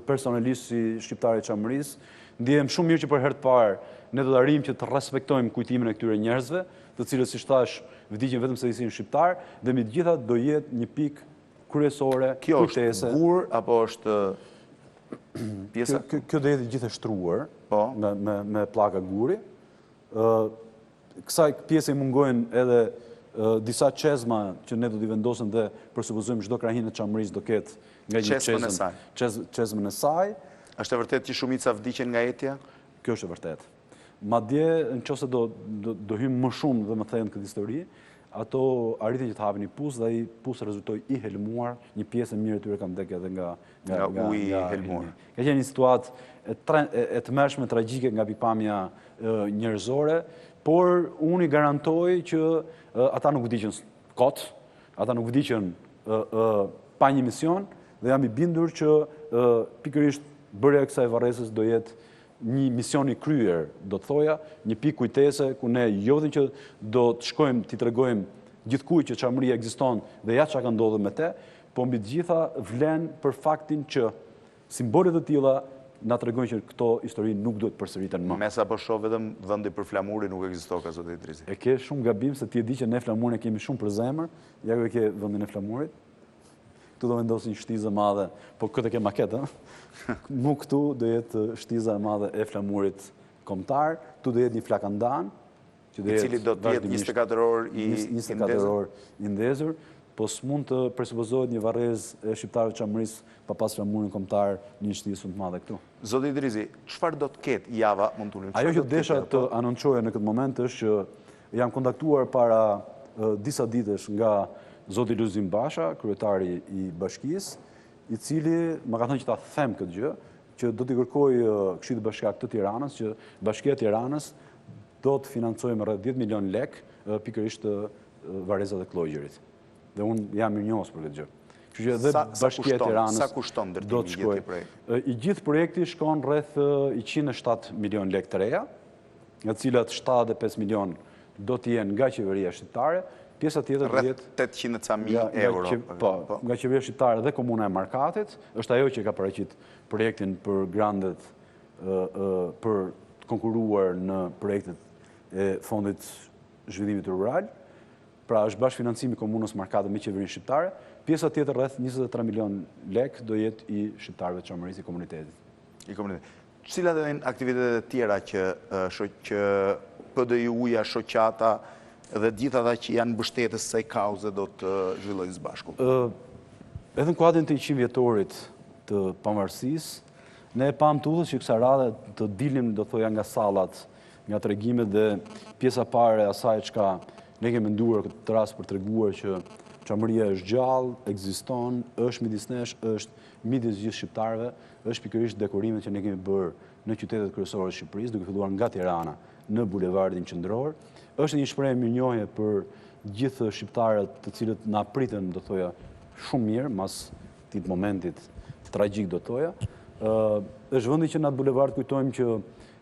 personalisht si shqiptar i Çamërisë. Ndihem shumë mirë që për herë të parë ne do të arrijmë që të respektojmë kujtimin e këtyre njerëzve, të cilët siç thash vdiqën vetëm se ishin shqiptar, dhe me të gjitha do jetë një pikë kryesore, kujtese. Kjo është gur apo është pjesa? Kjo do jetë gjithë e shtruar, me pllaka guri. Kësaj pjesë i mungojnë edhe disa çezma që ne do t'i vendosëm dhe përsupozojmë çdo krahinë e Çamërisë do ketë nga një çezmën e saj. Është e vërtetë që shumica vdiqen nga etja? Kjo është e vërtetë. Madje nëse do hyjmë më shumë dhe më thënë këtë histori, ato arritën që të hapin një pus dhe ai pus rezultoi i helmuar, një pjesë e mirë e tyre ka vdekur edhe nga uji i helmuar. Ka qenë një situatë e tmerrshme, tragjike nga pikpamja njerëzore, por unë i garantoj që ata nuk vdiqën kot, ata nuk vdiqën pa një mision, dhe jam i bindur që pikërisht bërja e kësaj varrezës do jetë një mision i kryer, do të thoja, një pikë kujtese ku ne jo vetëm që do të shkojmë t'i tregojmë gjithkujt që Çamëria ekziston dhe ja çka ka ndodhur me te, po mbi të gjitha vlen për faktin që simbolet e tilla na tregojnë që këto histori nuk duhet përsëriten më. Mesa po shoh vetëm vendi për flamurin nuk ekziston ka zoti Idrizi. E ke shumë gabim se ti e di që ne flamurin e kemi shumë për zemër, ja ku e ke vendin e flamurit. Këtu do vendosi një shtizë e madhe, po këtë e ke maketë, nuk këtu do jetë shtiza e madhe e flamurit kombëtar, këtu do jetë një flakandan, i cili do të jetë 24 orë i ndezur, po s'mund të presupozohet një varrezë e shqiptarëve të Çamërisë pa pas flamurin kombëtar një shtizë të madhe këtu. Zoti Idrizi, çfarë do të ketë java mund të Ajo që desha të anoncoja në këtë moment është që jam kontaktuar para disa ditësh nga zoti Luzim Basha, kryetari i bashkisë, i cili më ka thënë që ta them këtë gjë, që do t'i kërkoj Këshillit Bashkiak të Tiranës, që Bashkia e Tiranës do të financojë me rreth 10 milion lek pikërisht varrezat e Klojgjerit. Dhe unë jam mirënjohës për këtë gjë. Sa kushton ndërtimi i gjithë projekti? I gjithë projekti shkon rreth 107 milion lek të reja, nga cilat 75 milion do të jenë nga qeveria shqiptare, pjesa tjetër rreth 800.000 euro. Po, nga qeveria shqiptare dhe komuna e Markatit, është ajo që ka paraqit projektin për grandet për konkuruar në projektet e fondit zhvillimit rural. Pra është bashkëfinancimi i komunës Markatit me qeverinë shqiptare. Pjesa tjetër rreth 23 milion lek do jetë i shqiptarëve të Çamërisë, i komunitetit. Cilat janë aktivitetet tjera që PDI-uja, shoqata dhe gjithë ata që janë mbështetës së kësaj kauze do të zhvillojnë së bashku? Edhe në kuadrin të 100 vjetorit të pavarësisë, ne e pam tutje që kësaj radhe të dilim, do thoja, nga sallat, nga tregimet dhe pjesa parë e asaj çka ne kemi menduar këtë rast për treguar që Çamëria është gjallë, ekziston, është midis nesh, është midis gjithë shqiptarëve, është pikërisht dekorimet që ne kemi bërë në qytetet kryesore të Shqipërisë, duke filluar nga Tirana në bulevardin qendror. Është një shprehje mirënjohje për gjithë shqiptarët të cilët na pritën, do thoja, shumë mirë mas këtij momentit tragjik, do thoja. Është vendi që në atë bulevard kujtojmë që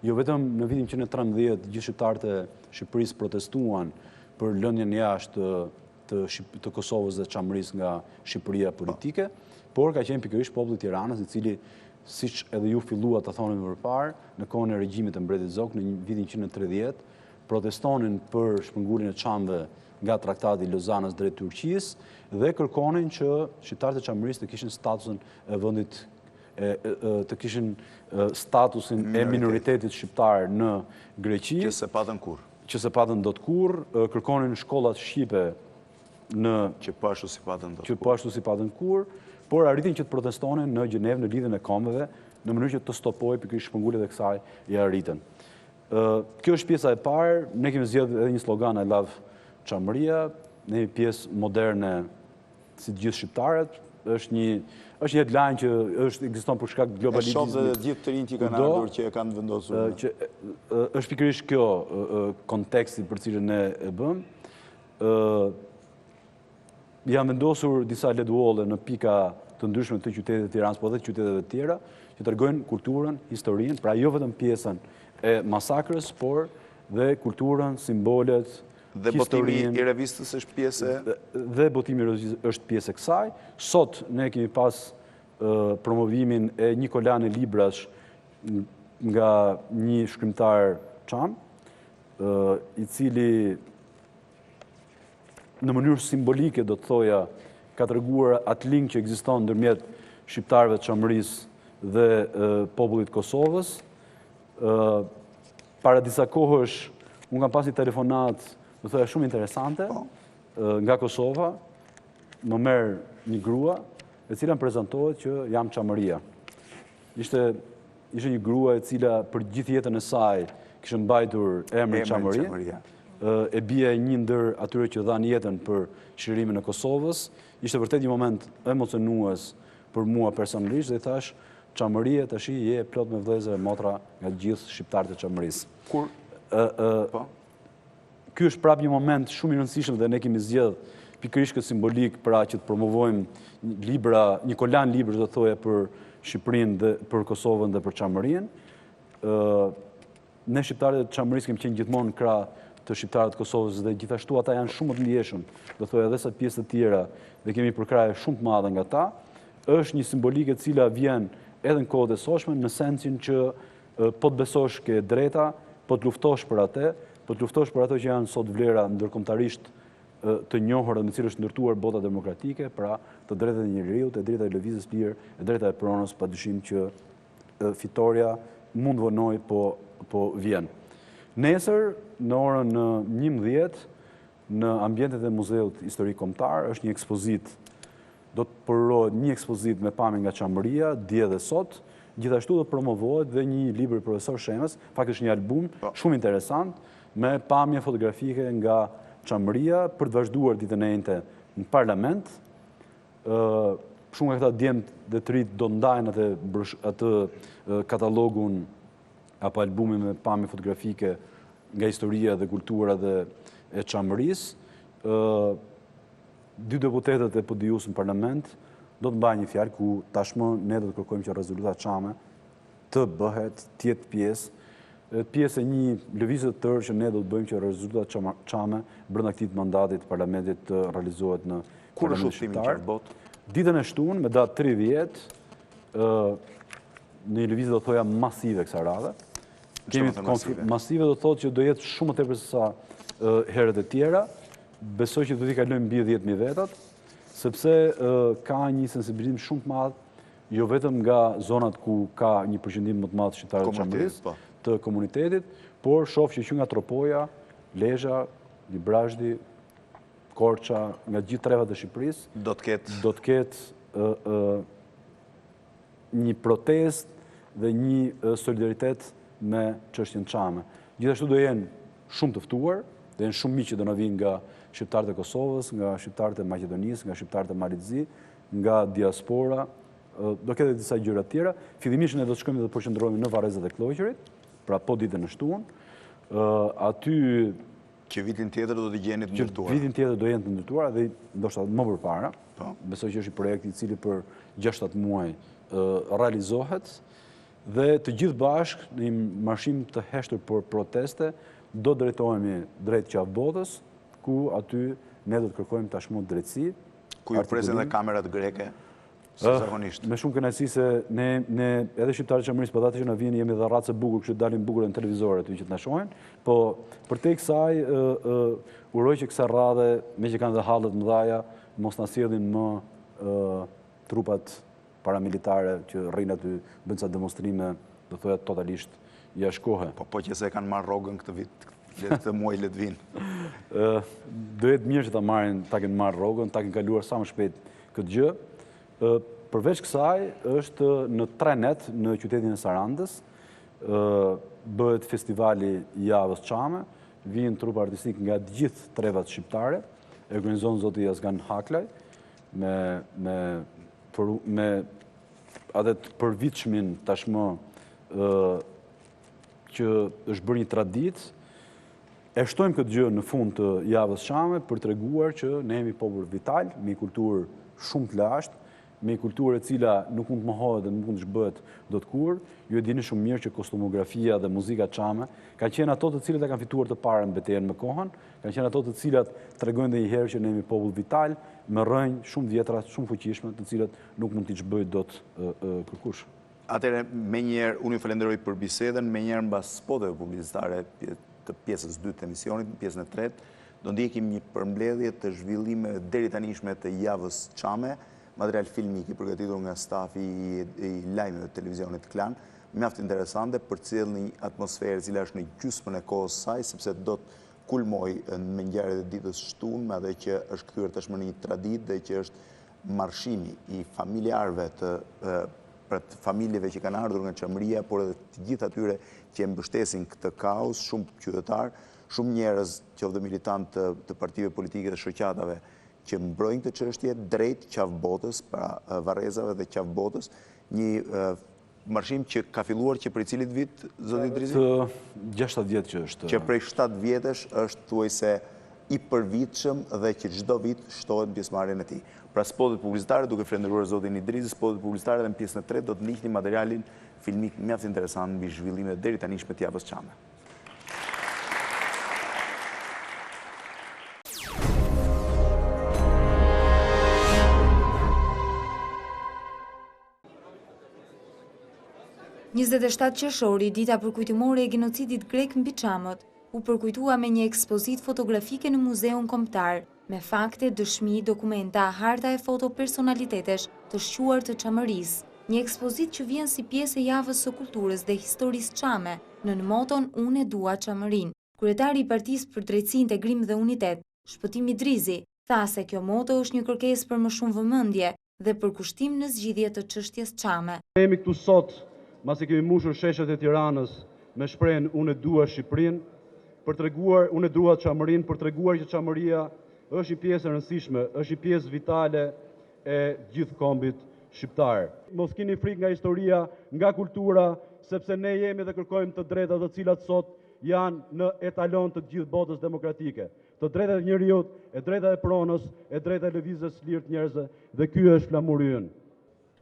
jo vetëm në vitin 1913 gjithë shqiptarët e Shqipërisë protestuan për lëndjen jashtë të Kosovës dhe Çamërisë nga Shqipëria politike, por ka qenë pikërisht populli i Tiranës, i cili, siç edhe ju filluat ta thoni më parë, në kohën e regjimit të mbretit Zog në vitin 1930, protestonin për shpërnguljen e çamëve nga Traktati i Lozanës drejt Turqisë dhe kërkonin që shqiptarët e Çamërisë të kishin statusin e vendit të kishin statusin e minoritetit shqiptar në Greqi, që se patën kur. Që se patën dot kur, kërkonin shkollat shqipe që po ashtu si patën kur, por arritin që të protestonin në Gjenevë në lidhjen e kombeve, në mënyrë që të stopojë pikërisht shpërnguljet e kësaj i arritën. Kjo është pjesa e parë, ne kemi zgjedhur edhe një slogan I love Çamëria, në një pjesë moderne si të gjithë shqiptarët, është një headline që ekziston për shkak të globalizimit. E shoh dhe gjithë të rinj që kanë ardhur që e kanë vendosur. Është pikërisht kjo konteksti për cilën ne e bëm. Janë vendosur disa leduolle në pika të ndryshme të qytetit të Tiranës, po edhe të qyteteve të tjera, që tregojnë kulturën, historinë, pra jo vetëm pjesën e masakrës, por dhe kulturën, simbolet, dhe botimi i revistës është pjesë? Dhe botimi i revistës është pjesë e kësaj. Sot ne kemi pas promovimin e një kolane librash nga një shkrimtar çam, i cili në mënyrë simbolike, do të thoja, ka treguar atë link që ekziston ndërmjet shqiptarëve të Çamërisë dhe popullit Kosovës. Para disa kohësh, unë kam pas një telefonat, do thoya shumë interesante, nga Kosova, më merr një grua, e cila më prezantohet që jam Çamëria. Ishte një grua e cila për gjithë jetën e saj kishte mbajtur emrin Çamëria. E bie një ndër atyre që dhanë jetën për çlirimin e Kosovës. Ishte vërtet një moment emocionues për mua personalisht dhe thash, Çamëria tash je plot me vëllezër e motra nga gjithë shqiptarët e Çamërisë. Ky është prapë një moment shumë I rëndësishëm dhe ne kemi zgjedhur pikërisht këtë simbolik pra që të promovojmë libra, një kolan librash do thoya për Shqipërinë dhe për Kosovën dhe për Çamërinë. Ne shqiptarët e Çamërisë kemi qenë gjithmonë në krah të shqiptarët të Kosovës dhe gjithashtu ata janë shumë të ndjeshëm, do thoya edhe sa pjesë të tjera dhe kemi përkrahje shumë të madhe nga ta. Është një simbolikë e cila vjen edhe në kohët e sotshme në sensin që po të besosh ke drejta, po të luftosh për atë, po të luftosh për ato që janë sot vlera ndërkombëtarisht të njohura me cilë është ndërtuar bota demokratike, pra të drejtat e njerëzit, e drejta e lëvizjes lirë, e drejta e pronës, padyshim që fitoria mund vonoj, po vjen. Nesër, në orën 11, në ambientet e Muzeut Historik Kombëtar, është një ekspozit, do të përrohet një ekspozit me pamje nga Çamëria, dje dhe sot, gjithashtu do të promovohet dhe një libër I profesor Shemës, faktikisht një album shumë interesant, me pamje fotografike nga Çamëria, për të vazhduar ditën e njëjtë në parlament. Shumë nga këta djemt dhe të rit do ndajnë atë katalogun apo albumin me pamje fotografike nga historia dhe kultura e Çamërisë. Dy deputetët e PDI-s në parlament do të mbaj një fjalë ku tashmë ne do të kërkojmë që rezoluta Çame të bëhet, të jetë pjesë e një lëvizje të tërë që ne do të bëjmë që rezoluta Çame brenda këtij mandatit të parlamentit të realizohet në Kur është parlamentin udhtimi shqiptar. që botë? Ditën e shtunë me datë 30, në një lëvizje do thoja masive kësaj radhe. Masive do thotë që do jetë shumë më tepër se sa herët e tjera. Besoj që do t'i kalojmë mbi 10.000 vetat, sepse ka një sensibilizim shumë të madh, jo vetëm nga zonat ku ka një përqendrim më të madh shqiptarë të Çamërisë, të komunitetit, por shoh që nga Tropoja, Lezhë, Librazhdi, Korça, nga gjithë trevat e Shqipërisë, do të ketë një protestë dhe një solidaritet me çështjen Çame. Gjithashtu do jenë shumë të ftuar, do jenë shumë miq që do na vinë nga shqiptarët e Kosovës, nga shqiptarët e Maqedonisë, nga shqiptarët e Malitzi, nga diaspora, do ketë disa gjëra të tjera. Fillimisht ne do të shkojmë dhe të përqendrohemi në Varrezat e Kloqërit, pra po ditën e shtunë. Aty që vitin tjetër do të gjeni të ndërtuara. Vitin tjetër do jenë të ndërtuara dhe ndoshta më përpara. Besoj që është një projekt i cili për 6-7 muaj realizohet dhe të gjithë bashkë në një marshim të heshtur për proteste do drejtohemi drejt qafbotës, ku aty ne do të kërkojmë tashmë drejtësi. Ku ju presin dhe kamerat greke? Me shumë kënaqësi se ne edhe shqiptarët e Çamërisë, po ata që na vinë jemi dhe racë e bukur, kështu dalim bukur në televizor aty që të na shohin. Po përtej kësaj uroj që kësaj radhe, me që kanë dhe hallet mëdha, mos na sjellin më trupat paramilitare që rrinë aty, bëjnë sa demonstrime, do thoya totalisht jashtëkohe. Po që se kanë marrë rrogën këtë vit, këtë muaj le të vinë. Do jetë mirë që ta kenë marrë rrogën, ta kenë kaluar sa më shpejt këtë gjë. Përveç kësaj, është në 3 net në qytetin e Sarandës, bëhet festivali Javës Çame, vinë trupa artistik nga gjithë trevat shqiptare, e organizon zoti Yazgan Haklaj, me atë të përvitshmin tashmë që është bërë një traditë. E shtojmë këtë gjë në fund të Javës Çame për të treguar që ne jemi popull vital, me kulturë shumë të lashtë, me kulturë e cila nuk mund të mohohet dhe nuk mund të zhbëhet dot kur. Ju e dini shumë mirë që kostumografia dhe muzika Çame kanë qenë ato të cilat e kanë fituar të parën betejën me kohën, kanë qenë ato të cilat tregojnë edhe një herë që ne jemi popull vital, me rrënjë shumë vjetra, shumë fuqishme, të cilat nuk mund t'i zhbëjë dot kërkush. Atëherë, menjëherë unë ju falenderoj për bisedën, menjëherë mbas spoteve publicitare të pjesës 2 të emisionit, në pjesën e 3, do ndjekim një përmbledhje të zhvillimeve deri tanishme të Javës Çame, material filmik i përgatitur nga stafi i lajmeve të televizionit Klan, mjaft interesante për të sjellë një atmosferë cila është në gjysmën e kohës saj, sepse do të kulmoj me ngjarjet e ditës shtunë, me atë që është kthyer tashmë në një traditë dhe që është marshimi i familjarëve për të familjeve që kanë ardhur nga Çamëria, por edhe të gjithë atyre që e mbështesin këtë kaos, shumë qytetar, shumë njerëz, qoftë militantë të partive politike dhe shoqatave që mbrojnë këtë çështje drejt qafbotës, pra Varrezave dhe qafbotës, një marshim që ka filluar që prej cilit vit, zoti Drizi? 6-7 vjet që është. Që prej 7 vjetësh është thuajse i përvitshëm dhe që çdo vit shtohet në pjesëmarrjen e tij. Pra spotet publicitare, duke falenderuar zotin Idrizi, spotet publicitare dhe në pjesën e 3 do të ndiqni materialin filmik mjaft interesant mbi zhvillimet deri tanishme të Javës Çame. –27 qershori, dita përkujtimore e genocidit grek mbi Çamët, u përkujtua me një ekspozit fotografike në Muzeun Kombëtar, me fakte, dëshmi, dokumenta, harta e foto personalitetesh të shquar të Çamërisë. Një ekspozit që vjen si pjesë e Javës së Kulturës dhe Historisë Çame, në moton Unë e dua Çamërinë. Kryetari i Partisë për Drejtësi, Integrim dhe Unitet, Shpëtim Idrizi, tha se kjo moto është një kërkesë për më shumë vëmendje dhe përkushtim në zgjidhje të çështjes Çame. Jemi këtu sot masi kemi mbushur sheshet e Tiranës me shprehjen Unë e dua Shqipërinë, për treguar Unë e dua Çamërinë, për treguar që Çamëria është një pjesë e rëndësishme, është një pjesë vitale e gjithë kombit shqiptar. Mos keni frikë nga historia, nga kultura, sepse ne jemi dhe kërkojmë të drejtat të cilat sot janë në etalon të gjithë botës demokratike. të drejtat e njerëzit, e drejtat e pronës, e drejtat e lëvizjes lirë të njerëzve, dhe ky është flamuri ynë.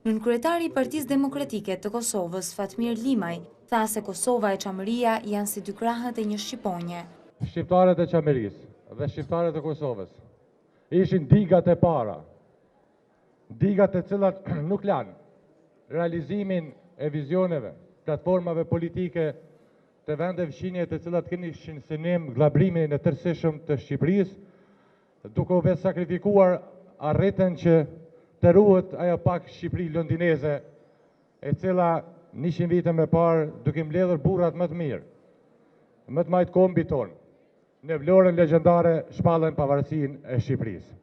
Nënkryetari i Partisë Demokratike të Kosovës, Fatmir Limaj, tha se Kosova e Çamëria janë si dy krahët e një shqiponje. Shqiptarët e Çamërisë dhe shqiptarët e Kosovës ishin digat e para, digat e cilat nuk lanë realizimin e vizioneve, platformave politike të vende fqinje të cilat kishin synim glabërimin e tërësishëm të Shqipërisë, duke u vetë sakrifikuar arritën që të ruhet ajo pak Shqipëri londineze, e cila 100 vite më parë duke mbledhur burrat më të mirë, më të majtë kombit tonë, në vlorën legjendare shpallën pavarësinë e Shqipërisë.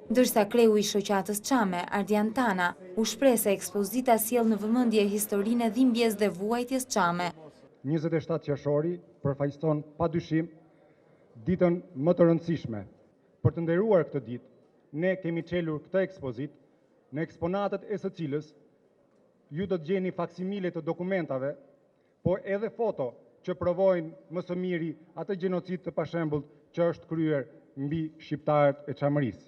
Ndërsa kreu i shoqatës Çame, Ardian Tana, u shpreh se ekspozita sjell në vëmendje historinë e dhimbjes dhe vuajtjes Çame. 27 qershori përfaqëson padyshim ditën më të rëndësishme. Për të nderuar këtë ditë, ne kemi çelur këtë ekspozit, në eksponatët e së cilës ju do të gjeni faksimile të dokumentave, por edhe foto që provojnë më së miri atë gjenocid të pashembullt që është kryer mbi shqiptarët e Çamërisë.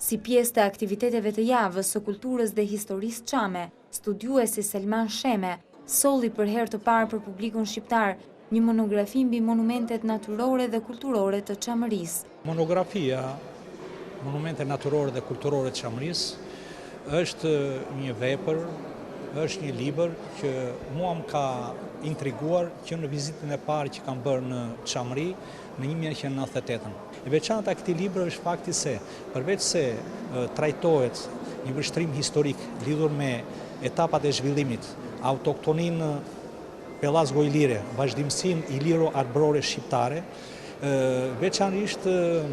Si pjesë të aktiviteteve të javës së kulturës dhe historisë Çame, studiuesi Selman Sheme solli për herë të parë për publikun shqiptar një monografi mbi monumentet natyrore dhe kulturore të Çamërisë. Monografia Monumente natyrore dhe kulturore të Çamërisë është një vepër, është një libër që mua më ka intriguar që në vizitën e parë që kam bërë në Çamëri në 1998. E veçanta e këtij libri është fakti se përveç se trajtohet një vështrim historik lidhur me etapat e zhvillimit, autoktoninë pellazgo-ilire, vazhdimsinë iliro-arbrore shqiptare, veçanërisht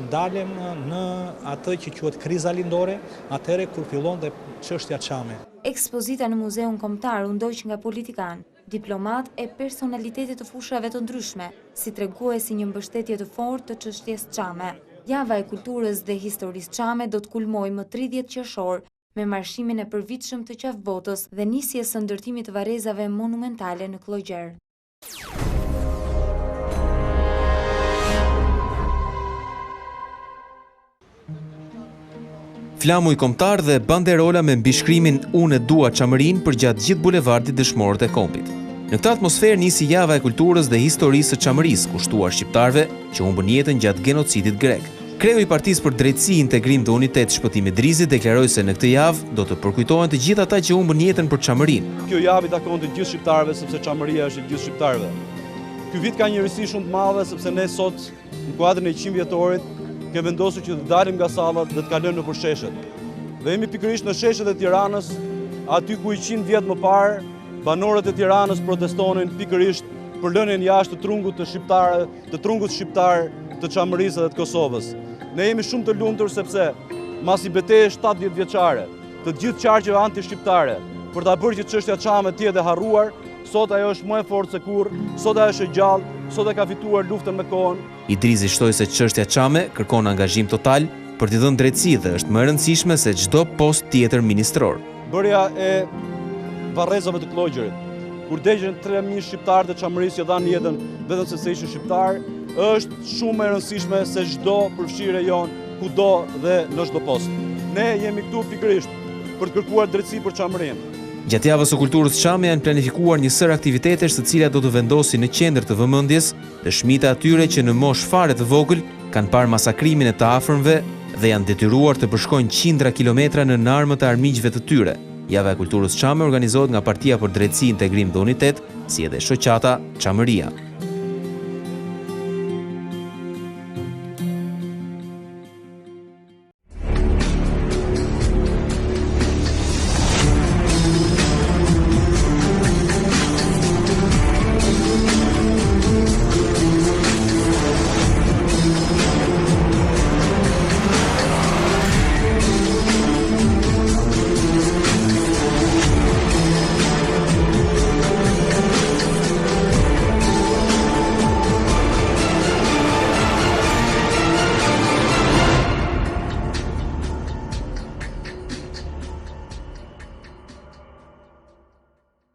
ndalem në atë që quhet kriza lindore, atëherë kur fillon dhe çështja Çame. Ekspozita në Muzeun Kombëtar u ndoq nga politikan, diplomat e personalitetet të fushave të ndryshme, si treguesi një mbështetje të fortë të çështjes Çame. Java e kulturës dhe historisë Çame do të kulmojë më 30 qershor me marshimin e përvitshëm të qafbotës dhe nisjes së ndërtimit të varrezave monumentale në Llogjer. Flamuj kombëtar dhe banderola me mbishkrimin "Unë e dua Çamërinë" përgjatë gjithë bulevardit dëshmorët e Kombit. Në këtë atmosferë nisi Java e kulturës dhe historisë së Çamërisë, kushtuar shqiptarëve që humbën jetën gjatë genocidit grek. Kreu i Partisë për Drejtësi, Integrim dhe Unitet Shpëtimi Drizit deklaroi se në këtë javë do të përkujtohen të gjithë ata që humbën jetën për Çamërinë. Kjo javë i takon të gjithë shqiptarëve sepse Çamëria është e gjithë shqiptarëve. Ky vit ka një rëndësi shumë të madhe sepse ne sot në kuadrin e 100 vjetorit kemi vendosur që të dalim nga sallat dhe të kalojmë nëpër sheshet. Dhe jemi pikërisht në sheshet e Tiranës, aty ku 100 vjet më parë banorët e Tiranës protestonin pikërisht për lënien jashtë të trungut shqiptar të Çamërisë dhe të Kosovës. Ne jemi shumë të lumtur sepse masi betejë 70 vjeçare të gjithë qarqeve anti-shqiptare për ta bërë që çështja Çame të jetë e harruar, sot ajo është më e fortë se kurrë, sot ajo është e gjallë, sot e ka fituar luftën me kohën. Idrizi shtoi se çështja Çame kërkon angazhim total për t'i dhënë drejtësi dhe është më e rëndësishme se çdo post tjetër ministror. Bërja e varrezave të Llogjerit, kur degën 3000 shqiptarë të Çamërisë që dhanë jetën vetëm se ishin shqiptar, është shumë e rëndësishme se çdo përfshirje jon kudo dhe në çdo post. Ne jemi këtu pikërisht për të kërkuar drejtësi për Çamërinë. Gjatë javës së kulturës Çame janë planifikuar një sër aktivitetesh të cilat do të vendosin në qendër të vëmendjes dëshmitë e atyre që në moshë fare të vogël kanë parë masakrimin e të afërmve dhe janë detyruar të përshkojnë qindra kilometra në armët e armiqve të tyre. Java e kulturës Çame organizohet nga Partia për Drejtësi, Integrim dhe Unitet, si edhe shoqata Çamëria.